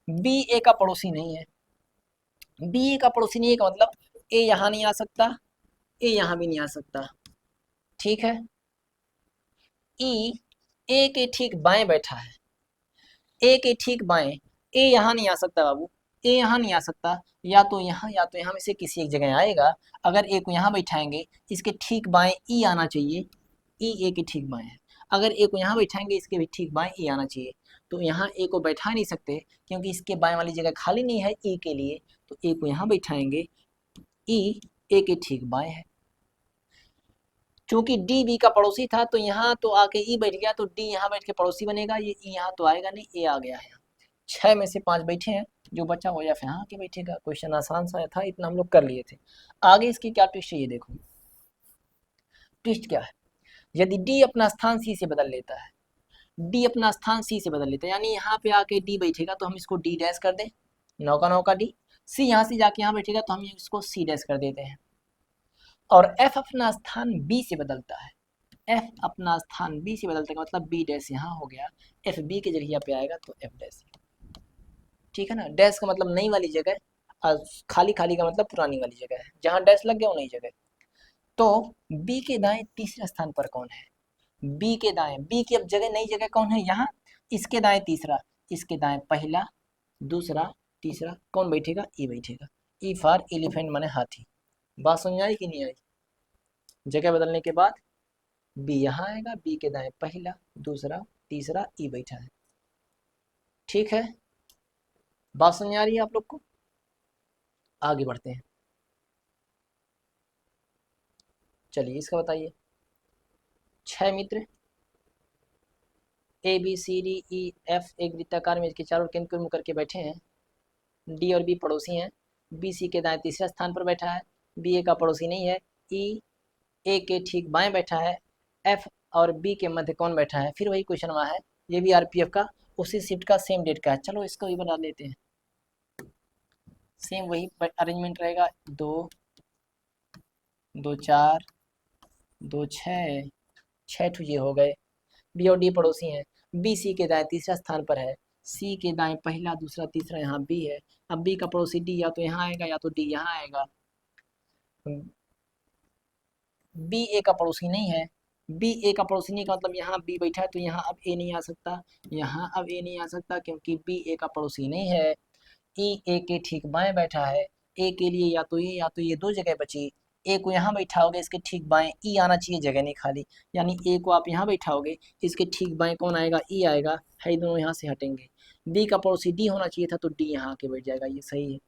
बी ए का पड़ोसी नहीं है, बी ए का पड़ोसी नहीं है का मतलब ए यहाँ नहीं आ सकता, ए यहाँ भी नहीं आ सकता, ठीक है। ई ए के ठीक बाएं बैठा है, ए के ठीक बाएं, ए यहाँ नहीं आ सकता बाबू, ए यहाँ नहीं आ सकता, या तो यहाँ में से किसी एक जगह आएगा। अगर ए को यहाँ बैठाएंगे, इसके ठीक बाएं ई आना चाहिए, ई ए के ठीक बाएं है। अगर ए को यहाँ बैठाएंगे, इसके भी ठीक बाएं ई आना चाहिए, तो यहाँ ए को बैठा नहीं सकते क्योंकि इसके बाएं वाली जगह खाली नहीं है ई के लिए, तो ए को यहाँ बैठाएंगे, ई ए के ठीक बाएं है। चूंकि डी बी का पड़ोसी था तो यहाँ तो आके ई बैठ गया, तो डी यहाँ बैठ के पड़ोसी बनेगा, ये ई यहाँ तो आएगा नहीं, ए आ गया है। 6 में से 5 बैठे हैं, जो बच्चा हो या फिर यहाँ आके बैठेगा। क्वेश्चन आसान सा था, इतना हम लोग कर लिए थे। आगे इसकी क्या ट्विस्ट है ये देखो। ट्विस्ट क्या है, यदि डी अपना स्थान सी से बदल लेता है, डी अपना स्थान सी से बदल लेता है, यानी यहाँ पे आके डी बैठेगा तो हम इसको डी डैश कर दें, 9 का 9 का डी। सी यहाँ से जाके यहाँ बैठेगा तो हम इसको सी डैश कर देते हैं। और एफ अपना स्थान बी से बदलता है, एफ अपना स्थान बी से बदलता है, मतलब बी डैश यहाँ हो गया, एफ बी के जरिए पे आएगा तो एफ डैश, ठीक है ना। डैश का मतलब नई वाली जगह, और खाली खाली का मतलब पुरानी वाली जगह है, जहाँ डैश लग गया वो नई जगह। तो बी के दाएं तीसरे स्थान पर कौन है, बी के दाएं, बी की अब जगह नई जगह कौन है यहाँ, इसके दाएं तीसरा, इसके दाएं पहला, दूसरा, तीसरा कौन बैठेगा, ई बैठेगा। ई फॉर एलिफेंट माने हाथी। बात समझ आई कि नहीं आई? जगह बदलने के बाद बी यहाँ आएगा, बी के दाएं पहला, दूसरा, तीसरा, ई बैठा है। ठीक है, बात समझ आ रही है आप लोग को? आगे बढ़ते हैं। चलिए इसका बताइए। 6 मित्र A B C D E F एक वृत्ताकार में इसके चारों केंद्र को मुँह करके बैठे हैं। डी और बी पड़ोसी हैं। बी सी के दाएं तीसरे स्थान पर बैठा है। बी ए का पड़ोसी नहीं है। ई ए के ठीक बाएं बैठा है। एफ और बी के मध्य कौन बैठा है? फिर वही क्वेश्चन वहाँ है, ये भी आरपीएफ का उसी शिफ्ट का सेम डेट का है। चलो इसको भी बना लेते हैं। सेम वही अरेंजमेंट रहेगा, 2 2 4 2 6 6 ये हो गए। बी और डी पड़ोसी हैं। बी सी के दाएं तीसरा स्थान पर है। सी के दाएं पहला, दूसरा, तीसरा, यहाँ बी है। अब बी का पड़ोसी डी या तो यहाँ आएगा या तो डी यहाँ आएगा। बी ए का पड़ोसी नहीं है। बी ए का पड़ोसी नहीं का मतलब यहाँ बी बैठा है तो यहाँ अब ए नहीं आ सकता, यहाँ अब ए नहीं आ सकता क्योंकि बी ए का पड़ोसी नहीं है। ई ए के ठीक बाएं बैठा है। ए के लिए या तो ये दो जगह बची। ए को यहाँ बैठाओगे, इसके ठीक बाएं ई आना चाहिए, जगह नहीं खाली, यानी ए को आप यहाँ बैठाओगे, इसके ठीक बाएं कौन आएगा? ई आएगा, है दोनों यहाँ से हटेंगे। बी का पड़ोसी डी होना चाहिए था तो डी यहाँ आके बैठ जाएगा, ये सही है।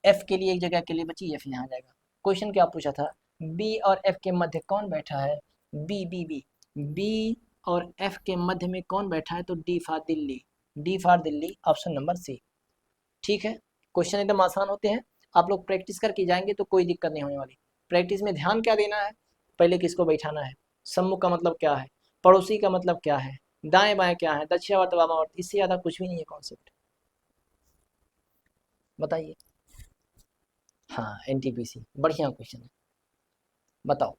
एफ के लिए एक जगह के लिए बची, एफ यहाँ जाएगा। क्वेश्चन क्या पूछा था? बी और एफ के मध्य कौन बैठा है? बी बी बी बी और एफ के मध्य में कौन बैठा है? तो D for Delhi, D for Delhi, option number C. ठीक है, क्वेश्चन एकदम आसान होते हैं, आप लोग प्रैक्टिस करके जाएंगे तो कोई दिक्कत नहीं होने वाली। प्रैक्टिस में ध्यान क्या देना है? पहले किसको बैठाना है, सम्मुख का मतलब क्या है, पड़ोसी का मतलब क्या है, दाएं बाएं क्या है, दक्षिणावर्त वामावर्त, इससे ज़्यादा कुछ भी नहीं है कॉन्सेप्ट। बताइए। हाँ, एनटीपीसी बढ़िया क्वेश्चन है। बताओ।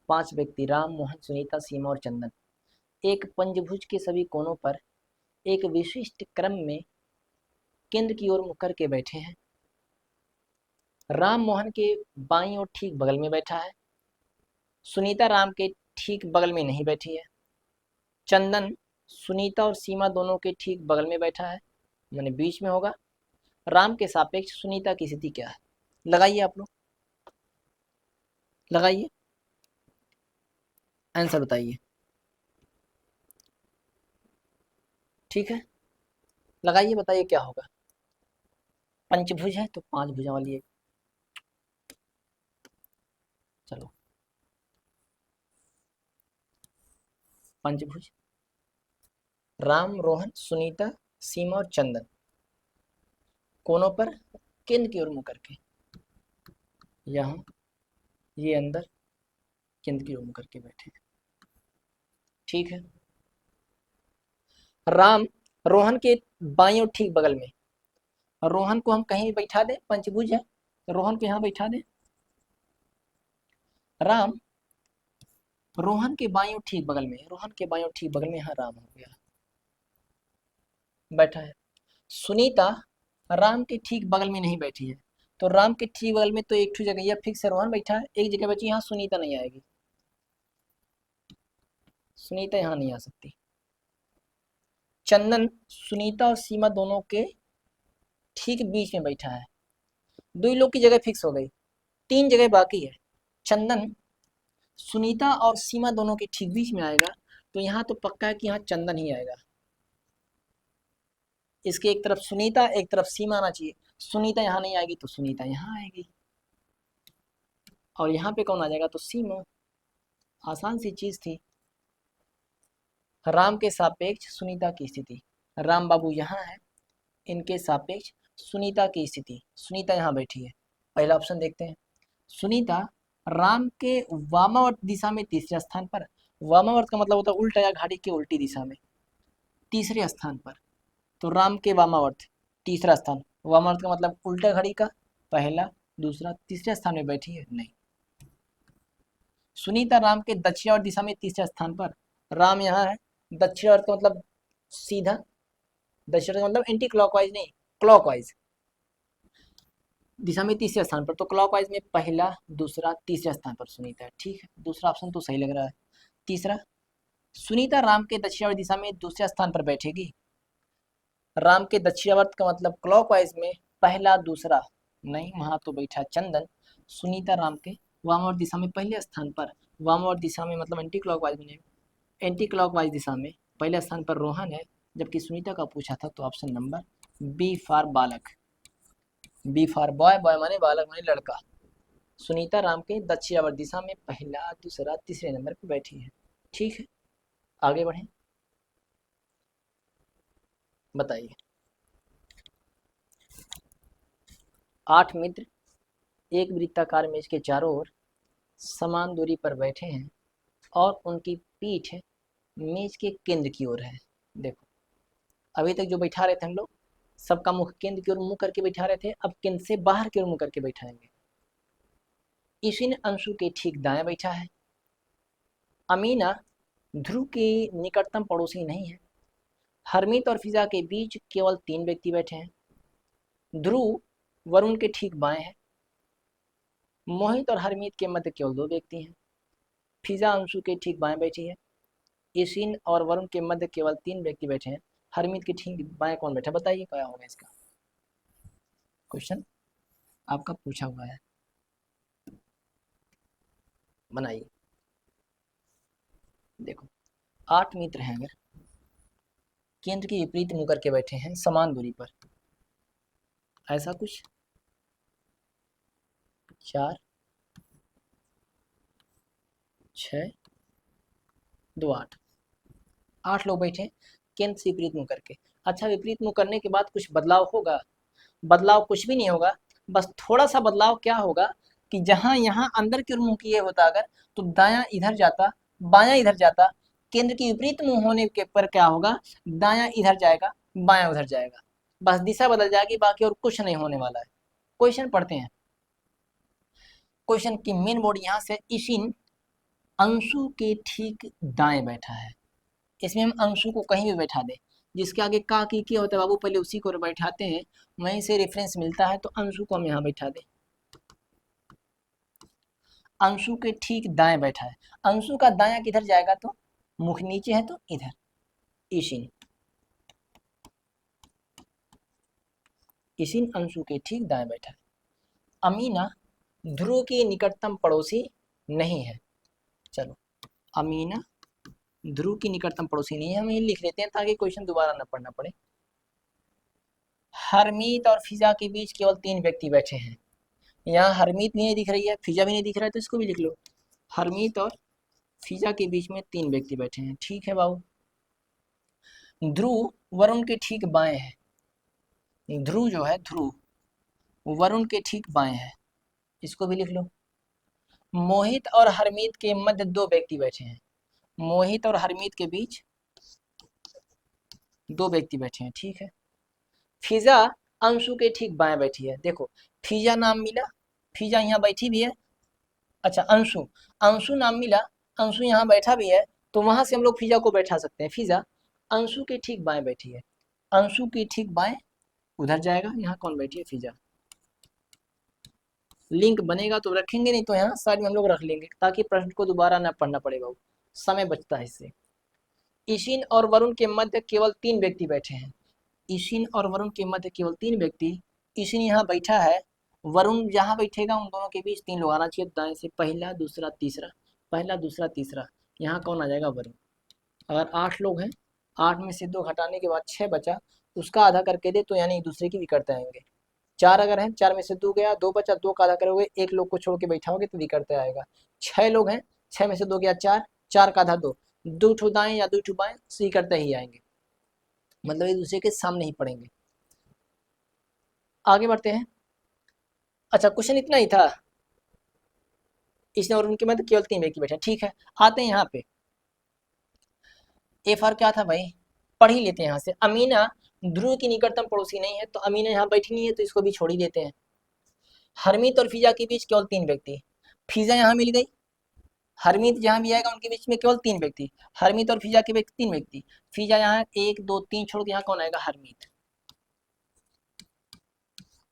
5 व्यक्ति राम, मोहन, सुनीता, सीमा और चंदन एक पंचभुज के सभी कोनों पर एक विशिष्ट क्रम में केंद्र की ओर मुख करके बैठे हैं। राम मोहन के बाईं ओर ठीक बगल में बैठा है। सुनीता राम के ठीक बगल में नहीं बैठी है। चंदन सुनीता और सीमा दोनों के ठीक बगल में बैठा है, माने बीच में होगा। राम के सापेक्ष सुनीता की स्थिति क्या है? लगाइए आप लोग, लगाइए, आंसर बताइए। ठीक है, लगाइए, बताइए क्या होगा। पंचभुज है तो 5 भुजा वाली है। चलो, पंचभुज, राम, रोहन, सुनीता, सीमा और चंदन कोनों पर केंद्र की ओर मुंह करके, यहाँ ये अंदर केंद्र की ओर मुंह करके बैठे। ठीक है, राम रोहन के बाईं ओर ठीक बगल में, रोहन को हम कहीं बैठा दें, पंचभुज है तो रोहन को यहाँ बैठा दें। राम रोहन के बाईं ओर ठीक बगल में, रोहन के बाईं ओर ठीक बगल में यहाँ राम हो गया, बैठा है। सुनीता राम के ठीक बगल में नहीं बैठी है, तो राम के ठीक बगल में तो एक जगह यह फिक्स है, रोहन बैठा है, एक जगह बची, यहाँ सुनीता नहीं आएगी, सुनीता यहाँ नहीं आ सकती। चंदन सुनीता और सीमा दोनों के ठीक बीच में बैठा है, 2 लोग की जगह फिक्स हो गई, 3 जगह बाकी है। चंदन सुनीता और सीमा दोनों के ठीक बीच में आएगा, तो यहाँ तो पक्का है कि यहाँ चंदन ही आएगा। इसके एक तरफ सुनीता एक तरफ सीमा आना चाहिए, सुनीता यहाँ नहीं आएगी तो सुनीता यहाँ आएगी, और यहाँ पे कौन आ जाएगा? तो सीमा। आसान सी चीज थी। राम के सापेक्ष सुनीता की स्थिति, राम बाबू यहाँ है, इनके सापेक्ष सुनीता की स्थिति, सुनीता यहाँ बैठी है। पहला ऑप्शन देखते हैं। सुनीता राम के वामावर्त दिशा में तीसरे स्थान पर, वामावर्त का मतलब होता है उल्टा या घड़ी के उल्टी दिशा में, तीसरे स्थान पर, तो राम के वामावर्त तीसरा स्थान, वामावर्त का मतलब उल्टा घड़ी का पहला, दूसरा, तीसरे स्थान में बैठी है, नहीं। सुनीता राम के दक्षिणावर्त दिशा में तीसरे स्थान पर, राम यहाँ है, दक्षिणावर्त का मतलब सीधा, दक्षिण का मतलब एंटी क्लॉकवाइज नहीं, क्लॉकवाइज दिशा में तीसरे स्थान पर, तो क्लॉकवाइज में पहला, दूसरा, तीसरे स्थान पर सुनीता है। ठीक है, दूसरा ऑप्शन तो सही लग रहा है। तीसरा, सुनीता राम के दक्षिणावर्त दिशा में दूसरे स्थान पर बैठेगी, राम के दक्षिणावर्त का मतलब क्लॉकवाइज में पहला दूसरा नहीं, वहां तो बैठा चंदन। सुनीता राम के वामावर्त दिशा में पहले स्थान पर, वामावर्त दिशा में मतलब एंटी क्लॉकवाइज में, एंटी क्लॉकवाइज दिशा में पहले स्थान पर रोहन है, जबकि सुनीता का पूछा था तो ऑप्शन नंबर बी फॉर बालक, बी फॉर बॉय, बॉय माने बालक माने लड़का। सुनीता राम के दक्षिणावर्त दिशा में पहला दूसरा तीसरे नंबर पर बैठी है। ठीक है, आगे बढ़े, बताइए। 8 मित्र एक वृत्ताकार मेज के चारों ओर समान दूरी पर बैठे हैं और उनकी पीठ मेज के केंद्र की ओर है। देखो, अभी तक जो बैठा रहे थे हम लोग, सबका मुख केंद्र की ओर मुंह करके बैठा रहे थे, अब केंद्र से बाहर की ओर मुंह करके बैठाएंगे। इशिन अंशु के ठीक दाएं बैठा है। अमीना ध्रुव के निकटतम पड़ोसी नहीं है। हरमीत और फिजा के बीच केवल 3 व्यक्ति बैठे हैं। ध्रुव वरुण के ठीक बाएं है। मोहित और हरमीत के मध्य केवल 2 व्यक्ति हैं। फिजा अंशु के ठीक बाएं बैठी है। इशिन और वरुण के मध्य केवल 3 व्यक्ति बैठे हैं। हरमीत के ठीक बाएं कौन बैठा, बताइए क्या होगा इसका। क्वेश्चन आपका पूछा हुआ है, बनाइए। देखो, 8 मित्र हैं, अगर केंद्र के विपरीत मुंह करके बैठे हैं समान दूरी पर, ऐसा कुछ 4 6 2 8, 8 लोग बैठे केंद्र से विपरीत मुंह करके। अच्छा, विपरीत मुंह करने के बाद कुछ बदलाव होगा? बदलाव कुछ भी नहीं होगा, बस थोड़ा सा बदलाव क्या होगा कि जहां यहाँ अंदर की ओर मुंह किए होता अगर, तो दायां इधर जाता, बायां इधर जाता। केंद्र के विपरीत मुंह होने के पर क्या होगा, दायां इधर जाएगा, बायां उधर जाएगा, बस दिशा बदल जाएगी, बाकी और कुछ नहीं होने वाला है। क्वेश्चन पढ़ते हैं। क्वेश्चन की मेन बोर्ड यहाँ से, इशिन अंशु के ठीक दाएं बैठा है। इसमें हम अंशु को कहीं भी बैठा दें, जिसके आगे का की किया होता है बाबू, पहले उसी को बैठाते हैं, वहीं से रेफरेंस मिलता है, तो अंशु को हम यहाँ बैठा दें। अंशु के ठीक दाएं बैठा है। अंशु का दायां किधर जाएगा, तो मुख नीचे है तो इधर। इशिन, इशिन अंशु के ठीक दाएं बैठा है। अमीना ध्रुव की निकटतम पड़ोसी नहीं है। चलो, अमीना ध्रुव की निकटतम पड़ोसी नहीं है, हम ये लिख लेते हैं ताकि क्वेश्चन दोबारा न पढ़ना पड़े। हरमीत और फिजा के बीच केवल 3 व्यक्ति बैठे हैं। यहाँ हरमीत भी नहीं दिख रही है, फिजा भी नहीं दिख रहा है, तो इसको भी लिख लो। हरमीत और फिजा के बीच में 3 व्यक्ति बैठे हैं। ठीक है बाबू। ध्रुव वरुण के ठीक बाएं है। ध्रुव जो है, ध्रुव वरुण के ठीक बाएं है, इसको भी लिख लो। मोहित और हरमीत के मध्य 2 व्यक्ति बैठे हैं। मोहित और हरमीत के बीच 2 व्यक्ति बैठे हैं। ठीक है। फिजा अंशु के ठीक बाएं बैठी है। देखो, फिजा नाम मिला, फिजा यहाँ बैठी भी है। अच्छा, अंशु, अंशु नाम मिला, अंशु यहाँ बैठा भी है, तो वहां से हम लोग फिजा को बैठा सकते हैं। फिजा अंशु के ठीक बाएं बैठी है। अंशु की ठीक बाएं उधर जाएगा, यहाँ कौन बैठी है, फिजा। लिंक बनेगा तो रखेंगे, नहीं तो यहाँ साइड में हम लोग रख लेंगे, ताकि प्रश्न को दोबारा ना पढ़ना पड़ेगा, समय बचता है इससे। इशिन और वरुण के मध्य केवल 3 व्यक्ति बैठे हैं। इशिन और वरुण के मध्य केवल 3 व्यक्ति। इशिन यहाँ बैठा है, वरुण जहाँ बैठेगा उन दोनों के बीच 3 लोग आना चाहिए, दाएं से पहला दूसरा तीसरा, पहला दूसरा तीसरा। यहाँ कौन आ जाएगा, वरुण। अगर 8 लोग हैं, 8 में से 2 हटाने के बाद 6 बचा, उसका आधा करके दे तो यानी एक दूसरे की विकर्ता आएंगे। 4 अगर हैं, 4 में से 2 गया, 2 बचा, 2 का आधा करोगे, एक लोग को छोड़ के बैठाओगे तो विकर्ता आएगा। 6 लोग हैं, 6 में से 2 गया 4, 4 का आधा 2, 2 ठो दाएं या 2 ठो बाएं, विकर्ता ही आएंगे, मतलब एक दूसरे के सामने ही पड़ेंगे। आगे बढ़ते हैं। अच्छा, क्वेश्चन इतना ही था, इसने और उनके मध्य केवल 3 व्यक्ति बैठे। ठीक है, आते हैं यहाँ पे। ए फॉर क्या था भाई, पढ़ ही लेते हैं यहाँ से। अमीना ध्रुव की निकटतम पड़ोसी नहीं है, तो अमीना यहाँ बैठी नहीं है, तो इसको भी छोड़ ही देते हैं। हरमीत और फिजा के बीच केवल 3 व्यक्ति, फिजा यहाँ मिल गई। हरमीत जहाँ भी आएगा उनके बीच में केवल 3 व्यक्ति, हरमीत और फिजा के बीच 3 व्यक्ति। फिजा यहाँ 1 2 3 छोड़ के यहाँ कौन आएगा, हरमीत।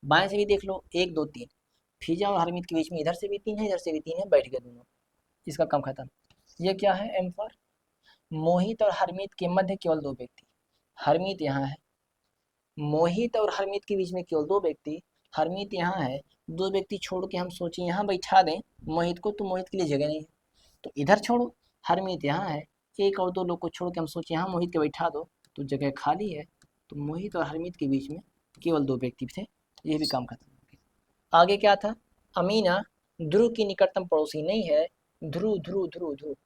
बाएं से भी देख लो, 1 2 3, फिजा और हरमीत के बीच में इधर से भी 3 है, इधर से भी 3 है, बैठ गए दोनों, इसका काम खत्म। ये क्या है, एम फॉर मोहित और हरमीत के मध्य केवल 2 व्यक्ति। हरमीत यहाँ है, मोहित और हरमीत के बीच में केवल दो व्यक्ति, हरमीत यहाँ है, दो व्यक्ति छोड़ के हम सोचे यहाँ बैठा दें मोहित को, तो मोहित के लिए जगह नहीं है, तो इधर छोड़ो, हरमीत यहाँ है, एक और दो लोग को छोड़ के हम सोचे यहाँ मोहित के बैठा दो, तो जगह खाली है, तो मोहित और हरमीत के बीच में केवल दो व्यक्ति थे, ये भी काम खत्म हो गया। आगे क्या था, अमीना ध्रुव की निकटतम पड़ोसी नहीं है, ध्रुव ध्रुव ध्रुव ध्रुव,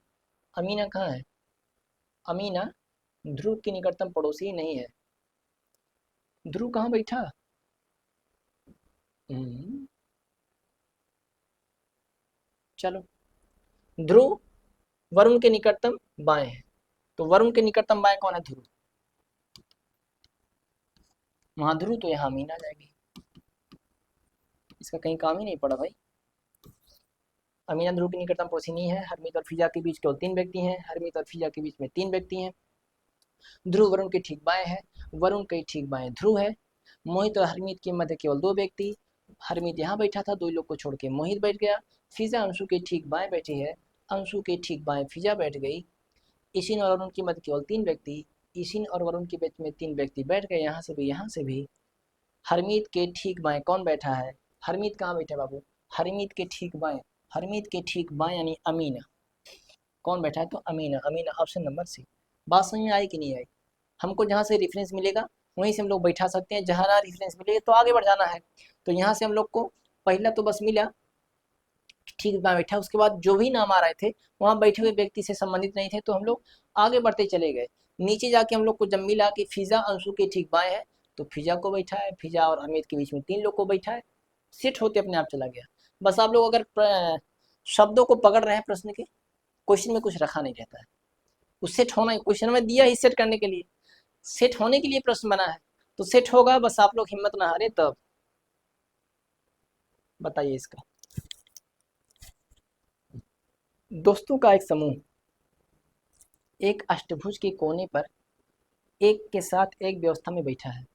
अमीना कहाँ है, अमीना ध्रुव की निकटतम पड़ोसी नहीं है, ध्रुव कहाँ बैठा, चलो, ध्रुव वरुण के निकटतम बाएं है, तो वरुण के निकटतम बाएं कौन है, ध्रुव, वहां ध्रुव, तो यहाँ अमीना जाएगी, इसका कहीं काम ही नहीं पड़ा भाई। अमीना ध्रुव की निकटतम पड़ोसी नहीं है, हरमीत और फिजा के बीच केवल तीन व्यक्ति हैं, हरमीत और फिजा के बीच में तीन व्यक्ति हैं, ध्रुव वरुण के ठीक बाएं है, वरुण के ठीक बाएं ध्रुव है, मोहित और हरमीत के मध्य केवल दो व्यक्ति, हरमीत यहाँ बैठा था, दो लोग को छोड़ के मोहित बैठ गया, फिजा अंशु के ठीक बाएं बैठी है, अंशु के ठीक बाएं फिजा बैठ गई, ईशिन और वरुण के मध्य केवल तीन व्यक्ति, ईशिन और वरुण के बीच में तीन व्यक्ति बैठ गए, यहाँ से भी, हरमीत के ठीक बाएं कौन बैठा है, हरमीत कहाँ बैठा है बाबू, हरमीत के ठीक बाएं, हरमीत के ठीक बाएं यानी अमीना, कौन बैठा है, तो Amina, Amina option number C. बात समझ में आई कि नहीं आई, हमको जहाँ से रेफरेंस मिलेगा वहीं से हम लोग बैठा सकते हैं, जहाँ ना रेफरेंस मिलेगा तो आगे बढ़ जाना है, तो यहाँ से हम लोग को पहला तो बस मिला ठीक बाएं बैठा, उसके बाद जो भी नाम आ रहे थे वहाँ बैठे हुए व्यक्ति से संबंधित नहीं थे, तो हम लोग आगे बढ़ते चले गए, नीचे जाके हम लोग को जब मिला कि फिजा अंशु के ठीक बाएं है, तो फिजा को बैठा है, फिजा और हमीद के बीच में तीन लोग को बैठा है, सेट होते अपने आप चला गया। बस आप लोग अगर शब्दों को पकड़ रहे हैं प्रश्न के, क्वेश्चन में कुछ रखा नहीं रहता है, उस सेट होना, क्वेश्चन में दिया ही सेट करने के लिए, सेट होने के लिए प्रश्न बना है, तो सेट होगा, बस आप लोग हिम्मत ना हारे तब। बताइए इसका, दोस्तों का एक समूह एक अष्टभुज के कोने पर एक के साथ एक व्यवस्था में बैठा है,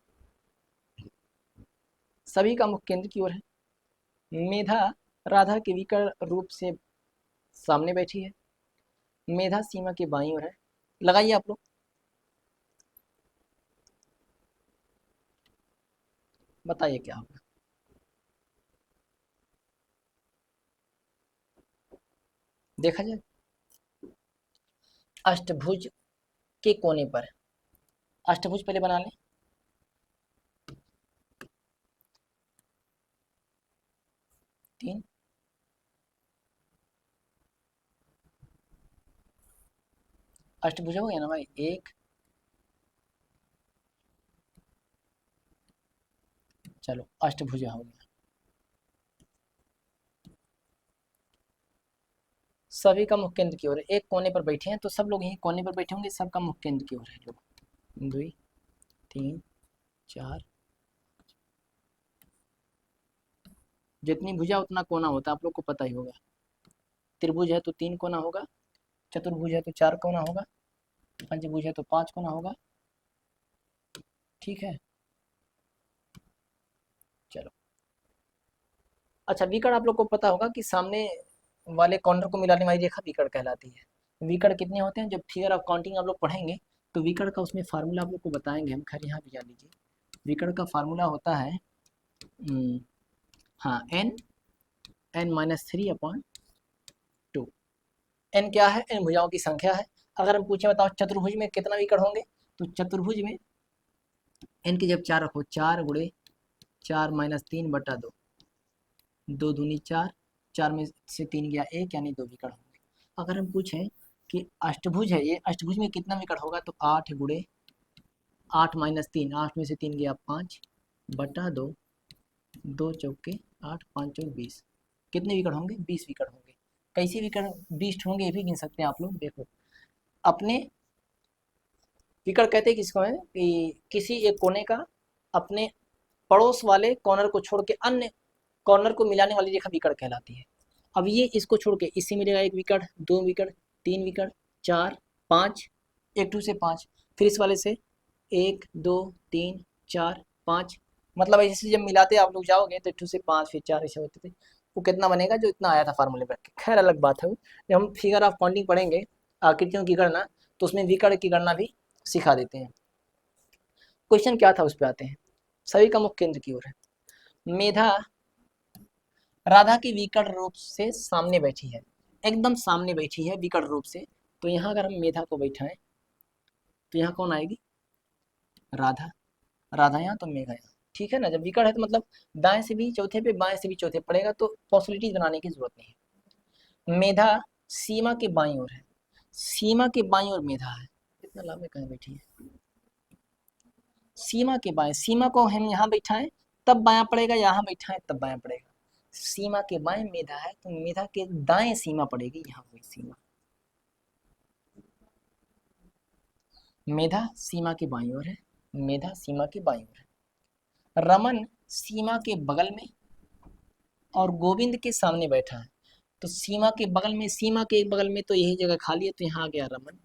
सभी का मुख केंद्र की ओर है, मेधा राधा के विकर्ण रूप से सामने बैठी है, मेधा सीमा के बाईं ओर है, लगाइए आप लोग, बताइए क्या होगा, देखा जाए, अष्टभुज के कोने पर, अष्टभुज पहले बना लें, तीन, अष्टभुज हो गया ना भाई, एक, चलो अष्टभुज हो गया, सभी का मुख केंद्र की ओर है, एक कोने पर बैठे हैं तो सब लोग यही कोने पर बैठे होंगे, सबका मुख केंद्र की ओर है, लोग दो, तीन, चार, जितनी भुजा उतना कोना होता है, आप लोग को पता ही होगा, त्रिभुज है तो तीन कोना होगा, चतुर्भुज है तो चार कोना होगा, पंचभुज है तो पांच कोना होगा, ठीक है, चलो। अच्छा, विकर्ण आप लोग को पता होगा कि सामने वाले कॉर्नर को मिलाने वाली रेखा विकर्ण कहलाती है, विकर्ण कितने होते हैं, जब फिगर ऑफ काउंटिंग आप लोग पढ़ेंगे तो विकर्ण का उसमें फार्मूला आप लोग को बताएंगे हम, खैर यहाँ भी जान लीजिए, विकर्ण का फार्मूला होता है हाँ n-3/2, n क्या है, n भुजाओं की संख्या है, अगर हम पूछे बताओ चतुर्भुज में कितना विकर्ण होंगे, तो चतुर्भुज में n की जब 4 रखो, 4 गुणे 4-3/2, 2 दूनी 4, 4 में से 3 गया 1, यानी 2 विकर्ण होंगे। अगर हम पूछें कि अष्टभुज है, ये अष्टभुज में कितना विकर्ण होगा, तो 8 गुणे 8-3, 8 में से 3 गया 5/2, 2 चौके 8, 5 चौक 20, कितने विकर्ण होंगे, 20 विकर्ण होंगे। कैसे विकर्ण 20 होंगे ये भी गिन सकते हैं आप लोग, देखो अपने विकर्ण कहते हैं किसको है कि किसी एक कोने का अपने पड़ोस वाले कॉर्नर को छोड़ के अन्य कॉर्नर को मिलाने वाली रेखा विकर्ण कहलाती है। अब ये इसको छोड़ के इससे मिलेगा एक विकर्ण, दो विकर्ण, तीन विकर्ण, चार, पाँच, एक टू से पाँच, फिर इस वाले से एक, दो, तीन, चार, पाँच, मतलब ऐसे जब मिलाते आप लोग जाओगे तो एक टू से पाँच, फिर चार, ऐसे होते थे, वो कितना बनेगा जो इतना आया था फार्मूले पर, खैर अलग बात है वो, जब हम फिगर ऑफ काउंटिंग पढ़ेंगे आकृतियों की गणना, तो उसमें विकर्ण की गणना भी सिखा देते हैं। क्वेश्चन क्या था उस पर आते हैं। सभी का मुख केंद्र की ओर है। मेधा राधा की विकट रूप से सामने बैठी है, एकदम सामने बैठी है विकट रूप से। तो यहाँ अगर हम मेधा को बैठाएं तो यहाँ कौन आएगी, राधा। राधा यहाँ तो मेघा यहाँ, ठीक है ना। जब विकट है तो मतलब दाएं से भी चौथे पे बाएं से भी चौथे पड़ेगा, तो पॉसिबिलिटीज बनाने की जरूरत नहीं है। मेधा सीमा के बाईं ओर है, सीमा के बाईं ओर मेधा है। इतना लाभ में कहीं बैठी है, सीमा के बाएं। सीमा को हम यहाँ बैठाएं तब बायां पड़ेगा, यहाँ बैठाएं तब बायां पड़ेगा। सीमा के बाएं मेधा है तो मेधा के दाएं सीमा पड़ेगी, यहाँ हुई सीमा। मेधा सीमा के बाईं ओर है, मेधा सीमा के बाईं ओर है। रमन सीमा के बगल में और गोविंद के सामने बैठा है। तो सीमा के बगल में, सीमा के बगल में तो यही जगह खाली है, तो यहाँ आ गया रमन।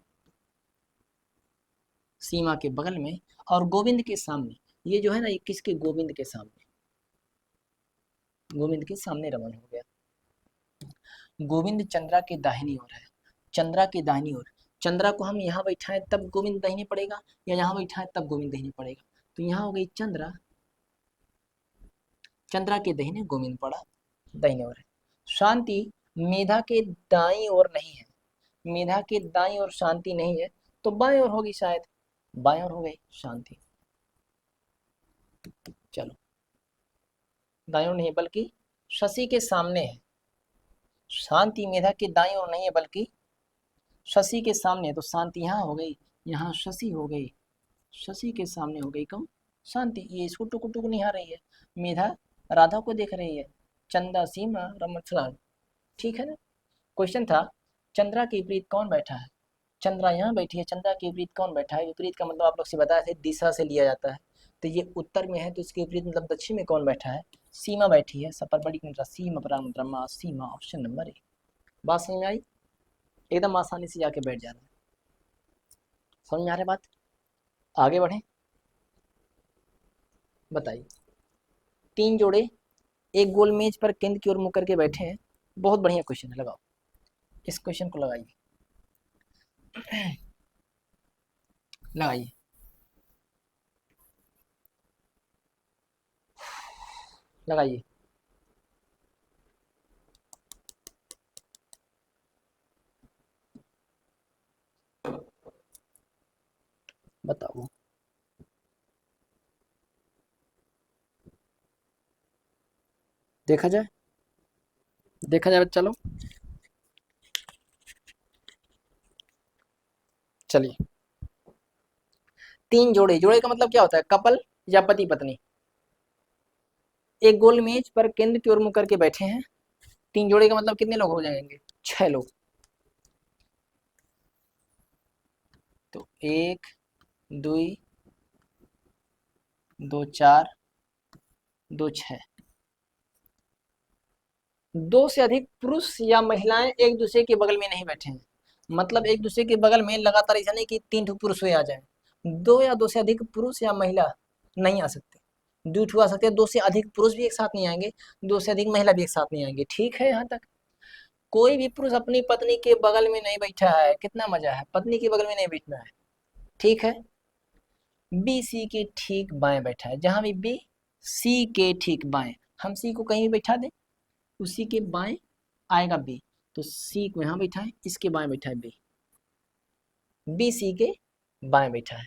सीमा के बगल में और गोविंद के सामने, ये जो है ना, ये किसके, गोविंद के सामने, गोविंद के सामने रमन हो गया। गोविंद चंद्रा के दाहिनी ओर है, चंद्रा के दाहिनी ओर। चंद्रा को हम यहाँ बैठाएं तब गोविंद दाहिने पड़ेगा, या यहाँ बैठाएं तब गोविंद दाहिने पड़ेगा। तो यहाँ हो गई चंद्रा, चंद्रा के दाहिने गोविंद पड़ा, दाहिने ओर है। शांति मेधा के दाईं ओर नहीं है, मेधा के दाईं ओर शांति नहीं है, तो बाएं ओर होगी शायद, बाएं ओर हो गई शांति। चलो, दाईं ओर नहीं बल्कि शशि के सामने है। शांति मेधा के दाईं ओर नहीं है बल्कि शशि के सामने, तो शांति यहाँ हो गई, यहाँ शशि हो गई, शशि के सामने हो गई कौन, शांति। ये इसको टुक टुक निहार रही है, मेधा राधा को देख रही है, चंदा सीमा रमन फलान, ठीक है ना। क्वेश्चन था चंद्रा के विपरीत कौन बैठा है। चंद्रा यहाँ बैठी है, चंद्रा के विपरीत कौन बैठा है। विपरीत का मतलब आप लोग से बताया थे दिशा से लिया जाता है, तो ये उत्तर में है तो इसके विपरीत मतलब दक्षिण में कौन बैठा है, सीमा बैठी है। सपर बड़ी सीमा पराम सीमा, ऑप्शन नंबर ए। बात समझ में आई, एकदम आसानी से जाके बैठ जाना। समझ में आ रहा है बात, आगे बढ़े। बताइए, तीन जोड़े एक गोल मेज पर केंद्र की ओर मुख करके बैठे हैं। बहुत बढ़िया क्वेश्चन है, लगाओ इस क्वेश्चन को, लगाइए लगाइए। लगाइए, बताओ। देखा जाए, देखा जाए, चलो चलिए। तीन जोड़े, जोड़े का मतलब क्या होता है, कपल या पति पत्नी। एक गोल मेज पर केंद्र की ओर मुख करके बैठे हैं। तीन जोड़े का मतलब कितने लोग हो जाएंगे, 6 लोग। तो 1 2 2 4 2 6। दो से अधिक पुरुष या महिलाएं एक दूसरे के बगल में नहीं बैठे हैं, मतलब एक दूसरे के बगल में लगातार ऐसा नहीं कि 3 ठो पुरुष हुए आ जाए। दो या दो से अधिक पुरुष या महिला नहीं आ सकते, 2 ठो आ सकते हैं। दो से अधिक पुरुष भी एक साथ नहीं आएंगे, दो से अधिक महिला भी एक साथ नहीं आएंगे, ठीक है यहाँ तक। कोई भी पुरुष अपनी पत्नी के बगल में नहीं बैठा है, कितना मजा है, पत्नी के बगल में नहीं बैठना है, ठीक है। बी सी के ठीक बाएं बैठा है, जहां भी बी सी के ठीक बाएं, हम सी को कहीं भी बैठा दें उसी के बाएं आएगा बी, तो सी को यहाँ बैठा है, इसके बाएं बैठा है बी, बी सी के बाएं बैठा है।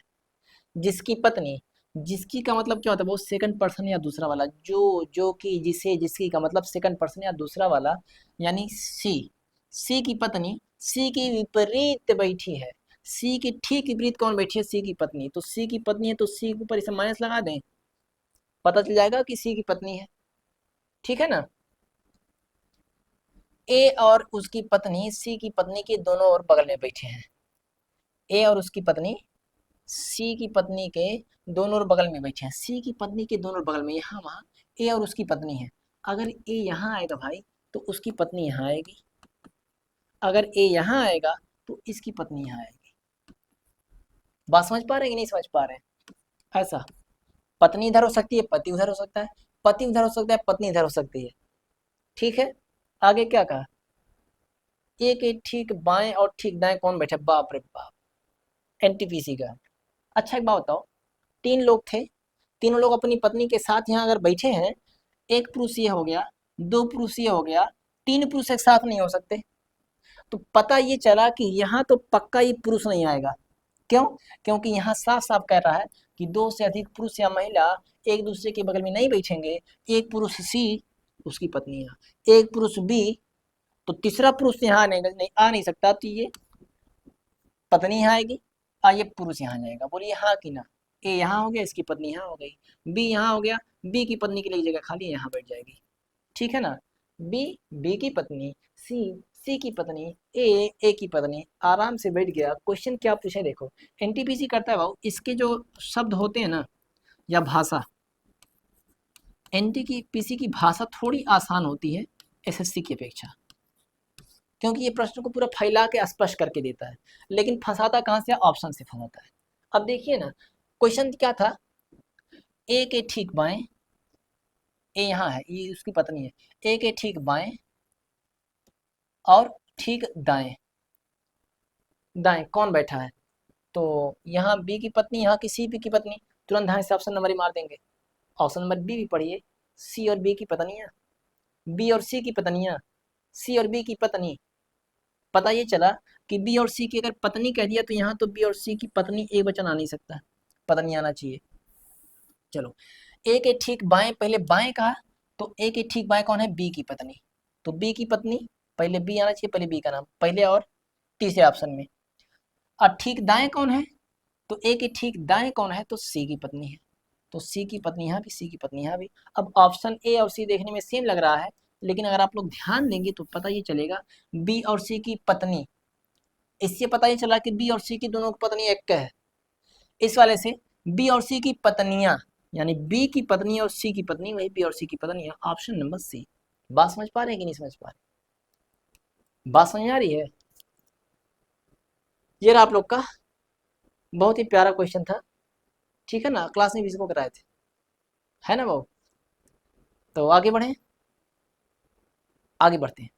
जिसकी पत्नी, जिसकी का मतलब क्या होता है, वो सेकंड पर्सन या दूसरा वाला, जो कि जिसे, जिसकी का मतलब सेकंड पर्सन या दूसरा वाला, यानी सी। सी की पत्नी सी के विपरीत बैठी है, सी के ठीक विपरीत कौन बैठी है, सी की पत्नी। तो सी की पत्नी है तो सी के ऊपर इसे माइनस लगा दें, पता चल जाएगा कि सी की पत्नी है, ठीक है ना। ए और उसकी पत्नी सी की पत्नी के दोनों ओर बगल में बैठे हैं। ए और उसकी पत्नी सी की पत्नी के दोनों ओर बगल में बैठे हैं, सी की पत्नी के दोनों बगल में, यहाँ वहाँ ए और उसकी पत्नी है। अगर ए यहाँ आएगा भाई तो उसकी पत्नी यहाँ आएगी, अगर ए यहाँ आएगा तो इसकी पत्नी यहाँ आएगी। बात समझ पा रहे हैं कि नहीं समझ पा रहे हैं। ऐसा पत्नी इधर हो सकती है, पति उधर हो सकता है, पति उधर हो सकता है, पत्नी इधर हो सकती है, ठीक है। आगे क्या कहा, ए के ठीक बाएं और ठीक दाएं कौन बैठे, बाप रे बाप, एनटीपीसी का। अच्छा एक बात बताओ, तीन लोग थे, तीनों लोग अपनी पत्नी के साथ यहाँ अगर बैठे हैं, एक पुरुष ये हो गया, दो पुरुष ये हो गया, तीन पुरुष एक साथ नहीं हो सकते। तो पता ये चला कि यहाँ तो पक्का ही पुरुष नहीं आएगा। क्यों? क्योंकि यहाँ साफ साफ कह रहा है कि दो से अधिक पुरुष या महिला एक दूसरे के बगल में नहीं बैठेंगे। एक पुरुष सी, उसकी पत्नी यहाँ, एक पुरुष बी, तो तीसरा पुरुष यहाँ नहीं आ नहीं सकता, तो ये पत्नी यहाँ आएगी और ये पुरुष यहाँ जाएगा। बोलिए हाँ कि ना? ए यहाँ हो गया, इसकी पत्नी यहाँ हो गई, बी यहाँ हो गया, बी की पत्नी के लिए जगह खाली है, यहाँ बैठ जाएगी। ठीक है ना? बी की पत्नी, सी की पत्नी, ए की पत्नी, आराम से बैठ गया। क्वेश्चन क्या पूछे देखो, एनटीपीसी करता है भाव, इसके जो शब्द होते हैं ना या भाषा, एनटीपीसी की भाषा थोड़ी आसान होती है एसएससी की अपेक्षा, क्योंकि ये प्रश्न को पूरा फैला के स्पष्ट करके देता है, लेकिन फंसाता कहाँ से? ऑप्शन से फंसाता है। अब देखिए ना, क्वेश्चन क्या था, ए के ठीक बाएं, ए यहाँ है, ये उसकी पत्नी है, ए के ठीक बाएं और ठीक दाएं, दाएं कौन बैठा है? तो यहाँ बी की पत्नी, यहाँ की सी बी की पत्नी, तुरंत ध्यान से ऑप्शन नंबर ही मार देंगे। ऑप्शन नंबर बी भी पढ़िए, सी और बी की पत्नियां, बी और सी की पत्नियां, सी और बी की पत्नी। पता ये चला कि बी और सी की अगर पत्नी कह दिया तो यहाँ तो बी और सी की पत्नी एक वचन आ नहीं सकता, पत्नी आना चाहिए। चलो, ए के ठीक बाएं, पहले बाएं कहा, तो ए के ठीक बाएं कौन है? बी की पत्नी, तो बी की पत्नी, पहले बी आना चाहिए, पहले बी का नाम पहले और तीसरे ऑप्शन में। और ठीक दाएं कौन है? तो ए के ठीक दाएं कौन है? तो सी की पत्नी है, तो सी की पत्नी यहाँ भी, सी की पत्नी यहाँ भी। अब ऑप्शन ए और सी देखने में सेम लग रहा है, लेकिन अगर आप लोग ध्यान देंगे तो पता ये चलेगा बी और सी की पत्नी, इससे पता ये चला कि बी और सी की दोनों की पत्नी एक है। इस वाले से बी और सी की पत्नियां, यानी बी की पत्नी और सी की पत्नी, वही बी और सी की पत्नियां, ऑप्शन नंबर सी। बात समझ पा रहे हैं कि नहीं समझ पा रहे? बात समझ आ रही है? ये रहा आप लोग का, बहुत ही प्यारा क्वेश्चन था। ठीक है ना, क्लास में भी इसको कराए थे, है ना वो? तो आगे बढ़े, आगे बढ़ते हैं।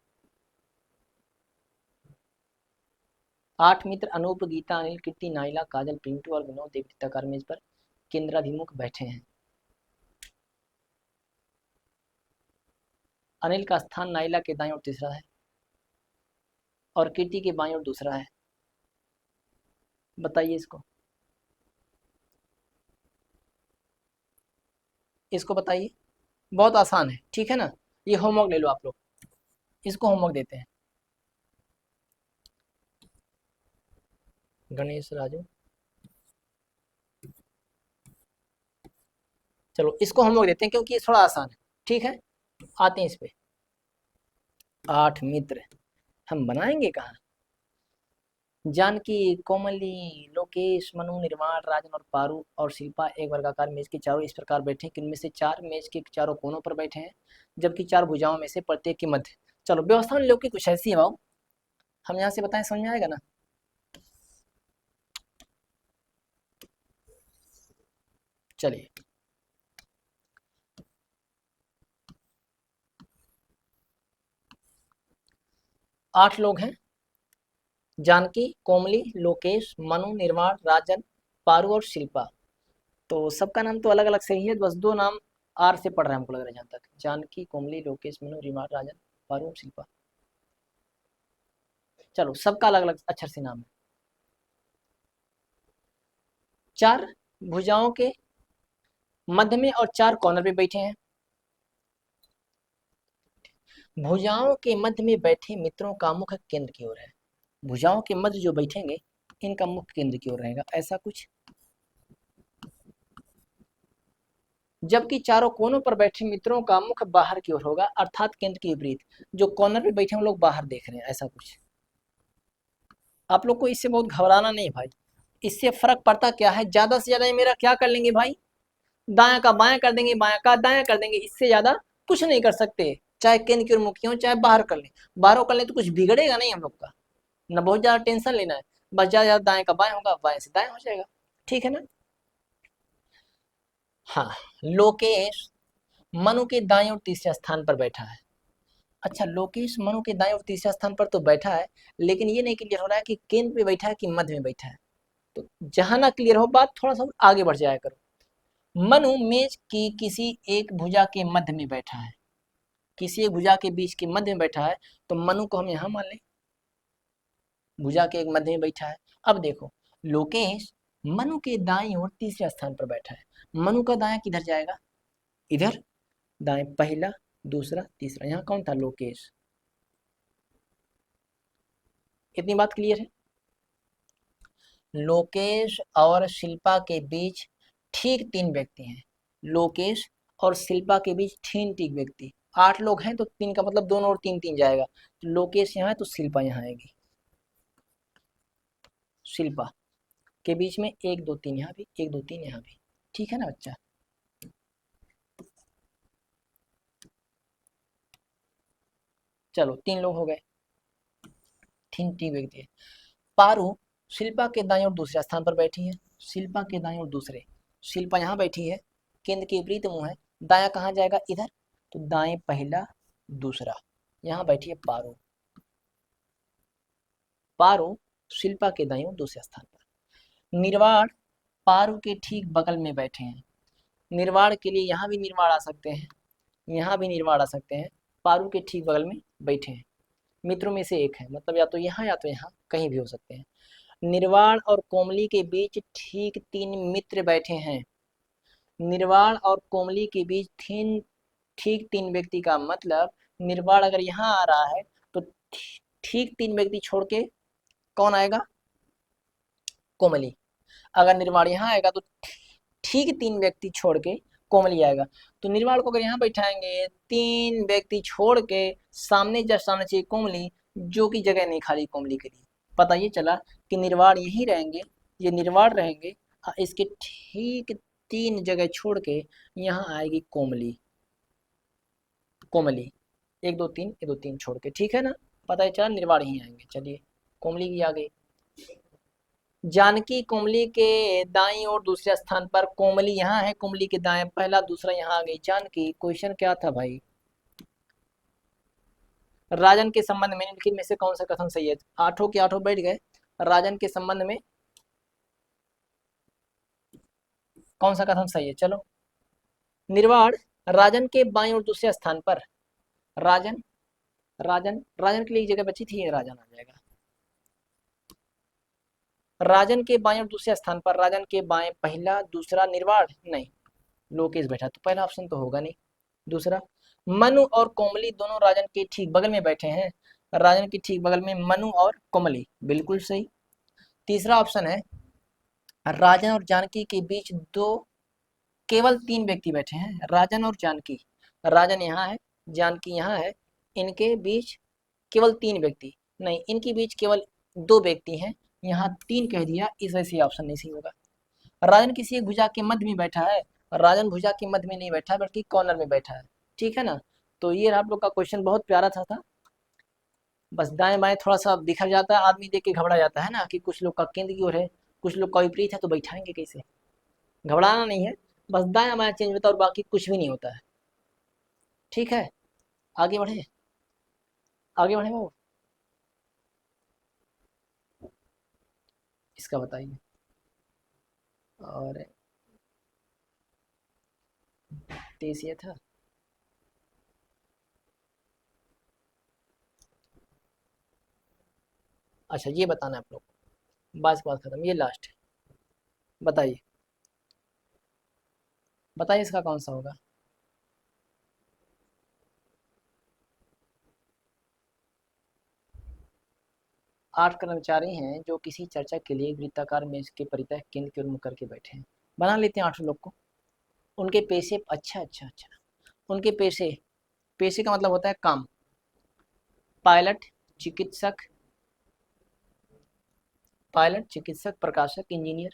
8 मित्र अनूप, गीता, अनिल, कीर्ति, नाइला, काजल, पिंटू और विनोद एक वृत्ताकार मेज पर केंद्राभिमुख बैठे हैं। अनिल का स्थान नाइला के दाएं ओर तीसरा है और कीर्ति के बाएं ओर दूसरा है। बताइए इसको, इसको बताइए। बहुत आसान है, ठीक है ना? ये होमवर्क ले लो आप लोग, इसको होमवर्क देते हैं। गणेश राजू, चलो इसको होमवर्क देते हैं क्योंकि ये थोड़ा आसान है। ठीक है, आते हैं इस पे। 8 मित्र हम बनाएंगे कहाँ? जानकी, कोमली, लोकेश, मनु, निर्वाण, राजन और पारू और शिल्पा एक वर्गाकार मेज के चारों इस प्रकार बैठे हैं कि इनमें से 4 मेज के चारों कोनों पर बैठे हैं, जबकि 4 भुजाओं में से प्रत्येक की मध्य। चलो व्यवस्था लोग की कुछ ऐसी है भाव, हम यहाँ से बताएं, समझ में आएगा ना? चलिए, आठ लोग हैं, जानकी, कोमली, लोकेश, मनु, निर्वाण, राजन, पारू और शिल्पा। तो सबका नाम तो अलग अलग सही है, बस 2 नाम आर से पढ़ रहे हैं हमको लग रहा है जहाँ तक, जानकी, कोमली, लोकेश, मनु, निर्वाण, राजन, पारू और शिल्पा। चलो सबका अलग अलग अक्षर से नाम है। 4 भुजाओं के मध्य में और 4 कॉर्नर पे बैठे हैं। भुजाओं के मध्य में बैठे मित्रों का मुख केंद्र की ओर है। भुजाओं के मध्य जो बैठेंगे इनका मुख केंद्र की ओर रहेगा, ऐसा कुछ। जबकि चारों कोनों पर बैठे मित्रों का मुख बाहर की ओर होगा, अर्थात केंद्र के विपरीत। जो कॉर्नर पे बैठे हैं लोग बाहर देख रहे हैं, ऐसा कुछ। आप लोग को इससे बहुत घबराना नहीं भाई, इससे फर्क पड़ता क्या है, ज्यादा से ज्यादा मेरा क्या कर लेंगे भाई, दाया का बायां कर देंगे, बायां का दायां कर देंगे, इससे ज्यादा कुछ नहीं कर सकते। चाहे केंद्र की ओर मुखी हो, चाहे बाहर कर ले, बाहरों कर ले तो कुछ बिगड़ेगा नहीं हम लोग का, ना बहुत ज्यादा टेंशन लेना है, बस ज्यादा ज्यादा दाएं का बाएं होगा, बाएं से दाएं हो जाएगा। ठीक है ना? हाँ, लोकेश मनु के दाएं और तीसरे स्थान पर बैठा है। अच्छा, लोकेश मनु के दाएं और तीसरे स्थान पर तो बैठा है, लेकिन ये नहीं क्लियर हो रहा है कि केंद्र पे बैठा है कि मध्य में बैठा है। तो जहां ना क्लियर हो बात, थोड़ा सा आगे बढ़ जाया करो। मनु मेज की किसी एक भुजा के मध्य में बैठा है, किसी एक भुजा के बीच के मध्य में बैठा है, तो मनु को हम यहाँ मान लें, भुजा के एक मध्य में बैठा है। अब देखो लोकेश मनु के दाईं ओर तीसरे स्थान पर बैठा है, मनु का दायां किधर जाएगा, इधर, दाएं पहला दूसरा तीसरा, यहाँ कौन था, लोकेश। इतनी बात क्लियर है। लोकेश और शिल्पा के बीच ठीक 3 व्यक्ति हैं, लोकेश और शिल्पा के बीच ठीक व्यक्ति, 8 लोग हैं तो 3 का मतलब दोनों और 3 3 जाएगा, तो लोकेश यहाँ है तो शिल्पा यहाँ आएगी, शिल्पा के बीच में 1 2 3 यहाँ भी, 1 2 3 यहाँ भी, ठीक है ना बच्चा। चलो 3 लोग हो गए, 3 व्यक्ति है। पारू शिल्पा के दाएं और दूसरे स्थान पर बैठी है, शिल्पा के दाएं और दूसरे, शिल्पा यहाँ बैठी है, केंद्र के विपरीत मुंह है, दाया कहाँ जाएगा, इधर, तो दाएं पहला दूसरा, यहाँ बैठी है पारू, पारू शिल्पा के दाएं और दूसरे स्थान पर। निर्वाण पारू के ठीक बगल में बैठे हैं, निर्वाण के लिए यहाँ भी निर्वाण आ सकते हैं, यहाँ भी निर्वाण आ सकते हैं, पारू के ठीक बगल में बैठे हैं, मित्रों में से एक है, मतलब या तो यहाँ कहीं भी हो सकते हैं। निर्वाण और कोमली के बीच ठीक 3 मित्र बैठे हैं, निर्वाण और कोमली के बीच ठीक 3 व्यक्ति का मतलब निर्वाण अगर यहाँ आ रहा है तो ठीक 3 व्यक्ति छोड़ के कौन आएगा, कोमली, अगर निर्वाण यहाँ आएगा तो ठीक 3 व्यक्ति छोड़ के कोमली आएगा, तो निर्वाण को अगर यहाँ बैठाएंगे 3 व्यक्ति छोड़ के सामने जस्ट आना चाहिए कोमली, जो कि जगह नहीं खाली कोमली के लिए, पता ये चला कि निर्वाण यही रहेंगे, ये निर्वाण रहेंगे, इसके ठीक 3 जगह छोड़ के यहाँ आएगी कोमली, कोमली 1 2 3 1 2 3 छोड़ के, ठीक है ना, पता है चला निर्वाण ही आएंगे। चलिए कोमली की आ गई, जानकी कोमली के दाईं और दूसरे स्थान पर, कोमली यहाँ है, कोमली के दाएं पहला दूसरा यहाँ आ गई जानकी। क्वेश्चन क्या था भाई, राजन के संबंध में निम्नलिखित में से कौन सा कथन सही है, 8 के 8 बैठ गए, राजन के संबंध में कौन सा कथन सही है, चलो। निर्वाण राजन के बाएं और दूसरे स्थान पर, राजन राजन राजन के लिए एक जगह बची थी, राजन आ जाएगा, राजन के बाएं और दूसरे स्थान पर, राजन के बाएं पहला दूसरा निर्वाण नहीं, लोकेश बैठा, तो पहला ऑप्शन तो होगा नहीं, दूसरा मनु और कोमली दोनों राजन के ठीक बगल में बैठे हैं, राजन के ठीक बगल में मनु और कोमली, बिल्कुल सही। तीसरा ऑप्शन है राजन और जानकी के बीच केवल 3 व्यक्ति बैठे हैं, राजन और जानकी, राजन यहाँ है, जानकी यहाँ है, इनके बीच केवल 3 व्यक्ति नहीं, इनके बीच केवल 2 व्यक्ति हैं, यहाँ 3 कह दिया, इस वजह से ऑप्शन नहीं सही होगा। राजन किसी एक भुजा के मध्य में बैठा है, राजन भुजा के मध्य में नहीं बैठा बल्कि कॉर्नर में बैठा है, ठीक है ना। तो ये आप लोग का क्वेश्चन बहुत प्यारा था। बस दाएं बाएं थोड़ा सा दिखा जाता है, आदमी देख के घबरा जाता है ना, कि कुछ लोग का केंद्र की ओर है, कुछ लोग का विपरीत है, तो बैठाएंगे कैसे, घबराना नहीं है, बस दाया बाया चेंज होता है और बाकी कुछ भी नहीं होता है, ठीक है। आगे बढ़े, आगे बढ़े वो, इसका बताइए, और 23 ये था, अच्छा ये बताना है आप लोग, बात खत्म, ये लास्ट है, बताइए बताइए इसका कौन सा होगा। 8 कर्मचारी हैं जो किसी चर्चा के लिए वृत्ताकार मेज के परितः केंद्र की ओर मुख करके बैठे हैं, बना लेते हैं 8 लोग को, उनके पेशे, अच्छा, उनके पेशे, पेशे का मतलब होता है काम, पायलट, चिकित्सक, प्रकाशक, इंजीनियर,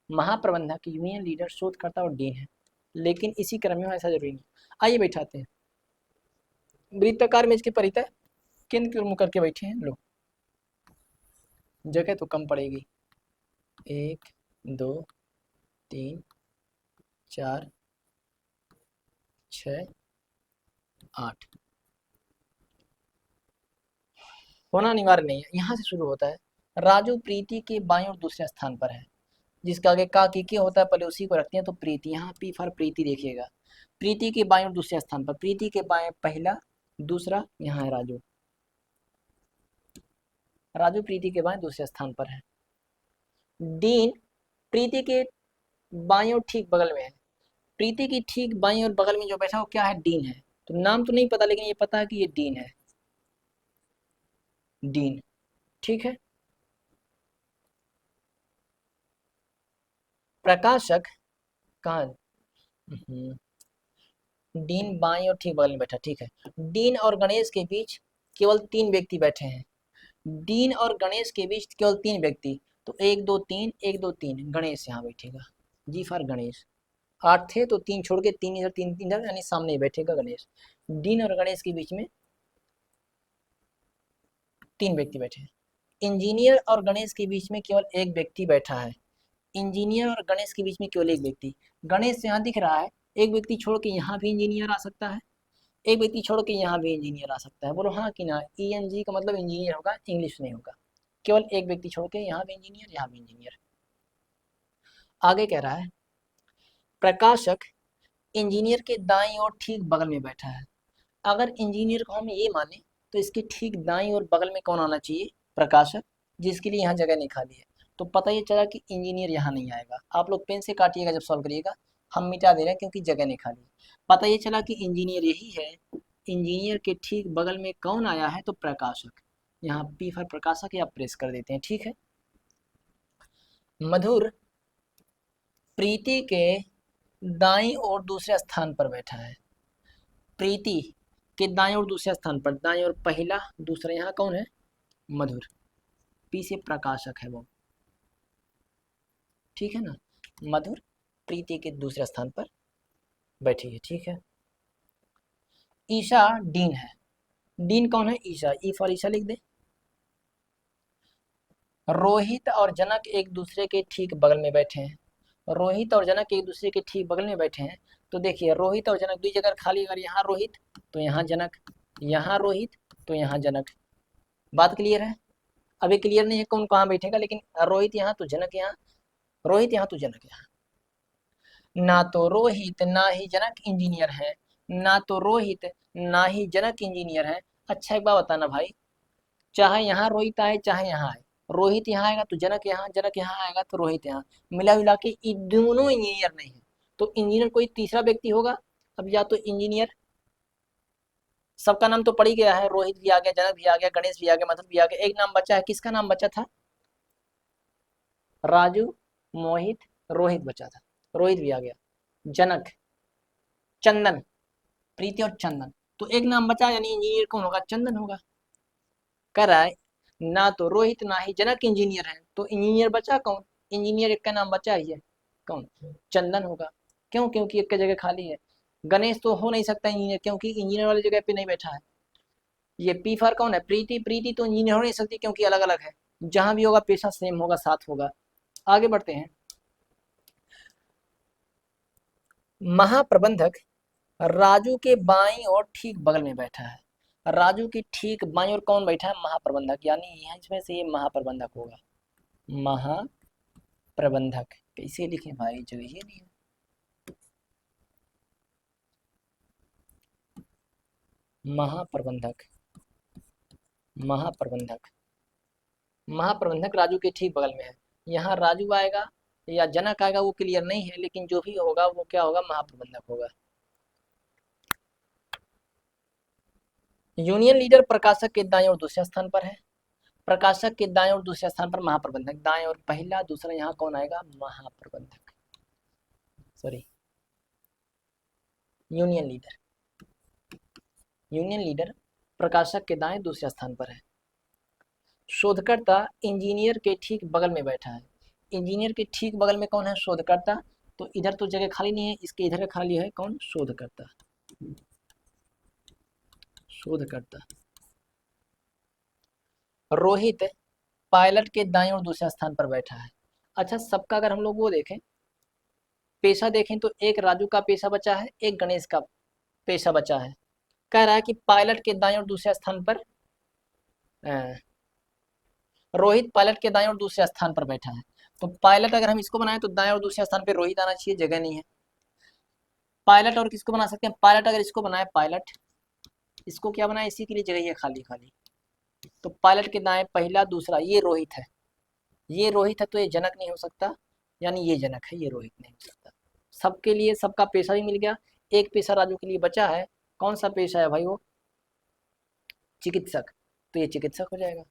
महाप्रबंधक, यूनियन लीडर, शोधकर्ता और डीन है, लेकिन इसी क्रम में ऐसा जरूरी नहीं। आइए बैठाते हैं, वृत्ताकार मेज के परितः केंद्र की ओर मुख करके बैठे हैं लोग, जगह तो कम पड़ेगी, 1 2 3 4 6 8, होना अनिवार्य नहीं है, यहाँ से शुरू होता है। राजू प्रीति के बाएं और दूसरे स्थान पर है, जिसका आगे का की के होता है पहले उसी को रखते हैं, तो प्रीति, यहाँ पी फॉर प्रीति देखिएगा। प्रीति के बाएं और दूसरे स्थान पर, प्रीति के बाएं पहला, दूसरा यहाँ है राजू, राजू प्रीति के बाएं दूसरे स्थान पर है। डीन प्रीति के बाएं और ठीक बगल में है, प्रीति की ठीक बाएं और बगल में जो बैठा वो क्या है, डीन है। तो नाम तो नहीं पता लेकिन ये पता है कि ये डीन है, डीन, ठीक है। प्रकाशक कहाँ, डीन बाएं और ठीक बगल में बैठा, ठीक है। डीन और गणेश के बीच केवल 3 व्यक्ति बैठे हैं, डीन और गणेश के बीच केवल 3 व्यक्ति, तो 1 2 3, 1 2 3, गणेश यहाँ बैठेगा, जी फॉर गणेश। 8 थे तो 3 छोड़ के 3 इधर 3 इधर, यानी सामने ही बैठेगा गणेश। डीन और गणेश के बीच में 3 व्यक्ति बैठे हैं। इंजीनियर और गणेश के बीच में केवल एक व्यक्ति बैठा है, इंजीनियर और गणेश के बीच में केवल एक व्यक्ति, गणेश यहाँ दिख रहा है, एक व्यक्ति छोड़ के यहाँ भी इंजीनियर आ सकता है, एक व्यक्ति छोड़ के यहाँ भी इंजीनियर आ सकता है, बोलो हाँ कि ना। ENG का मतलब इंजीनियर होगा, इंग्लिश नहीं होगा। केवल एक व्यक्ति छोड़ के यहाँ भी इंजीनियर, यहाँ भी इंजीनियर। आगे कह रहा है प्रकाशक इंजीनियर के दाईं ओर ठीक बगल में बैठा है। अगर इंजीनियर को हम ये माने तो इसके ठीक दाईं ओर बगल में कौन आना चाहिए, प्रकाशक, जिसके लिए यहाँ जगह नहीं खाली है। तो पता ये चला कि इंजीनियर यहाँ नहीं आएगा, आप लोग पेन से काटिएगा जब सॉल्व करिएगा, हम मिटा दे रहे हैं क्योंकि जगह नहीं खाली है। पता ये चला कि इंजीनियर यही है, इंजीनियर के ठीक बगल में कौन आया है, तो प्रकाशक, यहाँ पी फॉर प्रकाशक या प्रेस कर देते हैं, ठीक है। मधुर प्रीति के दाईं ओर दूसरे स्थान पर बैठा है, प्रीति के दाएं और दूसरे स्थान पर, दाएं और पहला, दूसरा, यहाँ कौन है, मधुर, पी से प्रकाशक है वो, ठीक है ना। मधुर प्रीति के दूसरे स्थान पर बैठी है, ठीक है। ईशा डीन है, डीन कौन है, ईशा, ई फॉर ईशा लिख दे। रोहित और जनक एक दूसरे के ठीक बगल में बैठे हैं, रोहित और जनक एक दूसरे के ठीक बगल में बैठे हैं, तो देखिए रोहित और जनक, 2 जगह खाली, अगर यहाँ रोहित तो यहाँ जनक, यहाँ रोहित तो यहाँ जनक, बात क्लियर है। अभी क्लियर नहीं है कौन कहाँ बैठेगा, लेकिन रोहित यहाँ तो जनक यहाँ, रोहित यहाँ तो जनक यहाँ। ना तो रोहित ना ही जनक इंजीनियर है, ना तो रोहित ना ही जनक इंजीनियर है। अच्छा एक बात बताना भाई, चाहे यहाँ रोहित आए चाहे यहाँ आए, रोहित यहाँ आएगा तो जनक यहाँ, जनक यहाँ आएगा तो रोहित यहाँ, मिला मिला के दोनों इंजीनियर नहीं है, तो इंजीनियर कोई तीसरा व्यक्ति होगा। अब या तो इंजीनियर, सबका नाम तो पड़ ही गया है, रोहित भी आ गया, जनक भी आ गया, गणेश भी आ गया, मधुर भी आ गया, एक नाम बचा है, किसका नाम बचा था, राजू, मोहित, रोहित बचा था, रोहित भी आ गया, जनक, चंदन, प्रीति और चंदन, तो एक नाम बचा, यानी इंजीनियर कौन होगा, चंदन होगा। कह रहा है ना तो रोहित ना ही जनक इंजीनियर है, तो इंजीनियर बचा कौन, इंजीनियर एक का नाम बचा ही है, कौन, चंदन होगा। क्यों, क्योंकि एक का जगह खाली है। गणेश तो हो नहीं सकता इंजीनियर, क्योंकि इंजीनियर वाली जगह पे नहीं बैठा है। ये पी फॉर कौन है, प्रीति, प्रीति तो इंजीनियर हो नहीं सकती क्योंकि अलग अलग है, जहां भी होगा पेशा सेम होगा, साथ होगा। आगे बढ़ते हैं। महाप्रबंधक राजू के बाईं और ठीक बगल में बैठा है, राजू की ठीक बाईं ओर कौन बैठा है, महाप्रबंधक, यानी यहाँ इसमें से ये महाप्रबंधक होगा, महाप्रबंधक। कैसे लिखे भाई, जगह ही नहीं है। महाप्रबंधक, महाप्रबंधक, महाप्रबंधक राजू के ठीक बगल में है, यहाँ राजू आएगा या जनक आएगा वो क्लियर नहीं है, लेकिन जो भी होगा वो क्या होगा, महाप्रबंधक होगा। यूनियन लीडर प्रकाशक के दाएं और दूसरे स्थान पर है, प्रकाशक के दाएं और दूसरे स्थान पर महाप्रबंधक, दाएं और पहला, दूसरा, यहाँ कौन आएगा, महाप्रबंधक, sorry union leader, union leader प्रकाशक के दाएं दूसरे स्थान पर है। शोधकर्ता इंजीनियर के ठीक बगल में बैठा है, इंजीनियर के ठीक बगल में कौन है, शोधकर्ता, तो इधर तो जगह खाली नहीं है, इसके इधर खाली है कौन, शोधकर्ता, शोधकर्ता। रोहित पायलट के दाएं और दूसरे स्थान पर बैठा है। अच्छा सबका अगर हम लोग वो देखें, पेशा देखें, तो एक राजू का पेशा बचा है, एक गणेश का पेशा बचा है। कह रहा है कि पायलट के दाएं और दूसरे स्थान पर, रोहित पायलट के दाएं और दूसरे स्थान पर बैठा है, तो पायलट अगर हम इसको बनाएं तो दाएं और दूसरे स्थान पे रोहित आना चाहिए, जगह नहीं है। पायलट और किसको बना सकते हैं, पायलट अगर इसको बनाए पायलट, इसको क्या बनाए, इसी के लिए जगह ही है खाली खाली। तो पायलट के दाएं पहला दूसरा, ये रोहित है, ये रोहित है तो ये जनक नहीं हो सकता, यानी ये जनक है, ये रोहित नहीं हो सकता। सबके लिए सबका पेशा भी मिल गया। एक पेशा राजू के लिए बचा है, कौन सा पेशा है भाई, वो चिकित्सक, तो ये चिकित्सक हो जाएगा,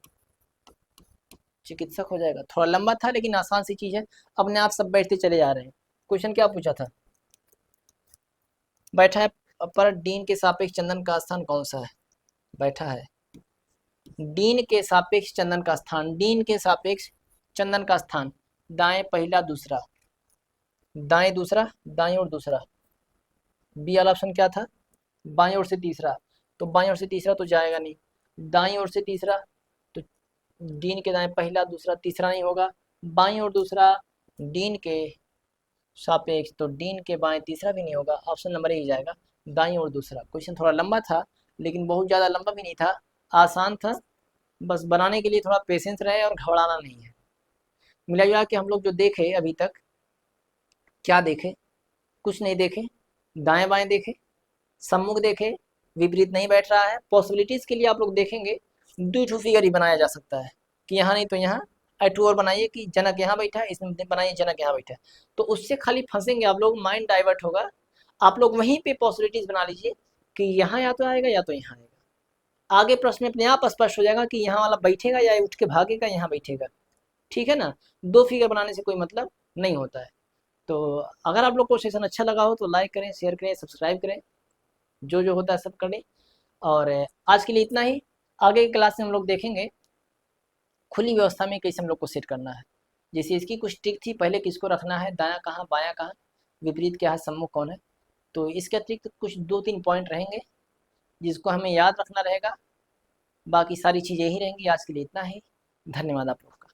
चिकित्सक हो जाएगा। थोड़ा लंबा था लेकिन आसान सी चीज है, अपने आप सब बैठते चले जा रहे हैं। क्वेश्चन क्या पूछा था, बैठा है पर डीन के सापेक्ष चंदन का स्थान कौन सा है, बैठा है डीन के सापेक्ष चंदन का स्थान, डीन के सापेक्ष चंदन का स्थान, दाएं पहला दूसरा, दाएं दूसरा, दाएं और दूसरा, बी वाला ऑप्शन क्या था, बाएं ओर से तीसरा, तो बाएं ओर से तीसरा तो जाएगा नहीं, दाएं ओर से तीसरा, तो डीन के दाएं पहला दूसरा तीसरा नहीं होगा, बाएं और दूसरा डीन के सापेक्ष, तो डीन के बाएं तीसरा भी नहीं होगा, ऑप्शन नंबर ए जाएगा, दाएं और दूसरा। क्वेश्चन थोड़ा लंबा था लेकिन बहुत ज़्यादा लंबा भी नहीं था, आसान था, बस बनाने के लिए थोड़ा पेशेंस रहे और घबराना नहीं है। मिला जुला के हम लोग जो देखे अभी तक, क्या देखे, कुछ नहीं देखे, दाएं बाएं देखे, सम्मुख देखे, विपरीत नहीं बैठ रहा है। पॉसिबिलिटीज के लिए आप लोग देखेंगे दो टू फिगर ही बनाया जा सकता है, कि यहाँ नहीं तो यहाँ, टू और बनाइए कि जनक यहाँ बैठा है, इसमें बनाइए जनक यहाँ बैठा है, तो उससे खाली फंसेंगे आप लोग, माइंड डाइवर्ट होगा। आप लोग वहीं पे पॉसिबिलिटीज बना लीजिए कि यहाँ या तो आएगा या तो यहाँ आएगा, आगे प्रश्न में अपने आप स्पष्ट हो जाएगा कि यहाँ वाला बैठेगा या उठ के भागेगा, यहाँ बैठेगा। ठीक है ना, दो फिगर बनाने से कोई मतलब नहीं होता है। तो अगर आप लोग को सेशन अच्छा लगा हो तो लाइक करें, शेयर करें, सब्सक्राइब करें, जो जो होता है सब करें। और आज के लिए इतना ही, आगे की क्लास में हम लोग देखेंगे खुली व्यवस्था में कैसे हम लोग को सेट करना है। जैसे इसकी कुछ ट्रिक थी, पहले किसको रखना है, दायां कहाँ बायां कहाँ, विपरीत क्या है, सम्मुख कौन है। तो इसके अतिरिक्त कुछ दो तीन पॉइंट रहेंगे जिसको हमें याद रखना रहेगा, बाकी सारी चीज़ें यही रहेंगी। आज के लिए इतना ही, धन्यवाद आप लोग का।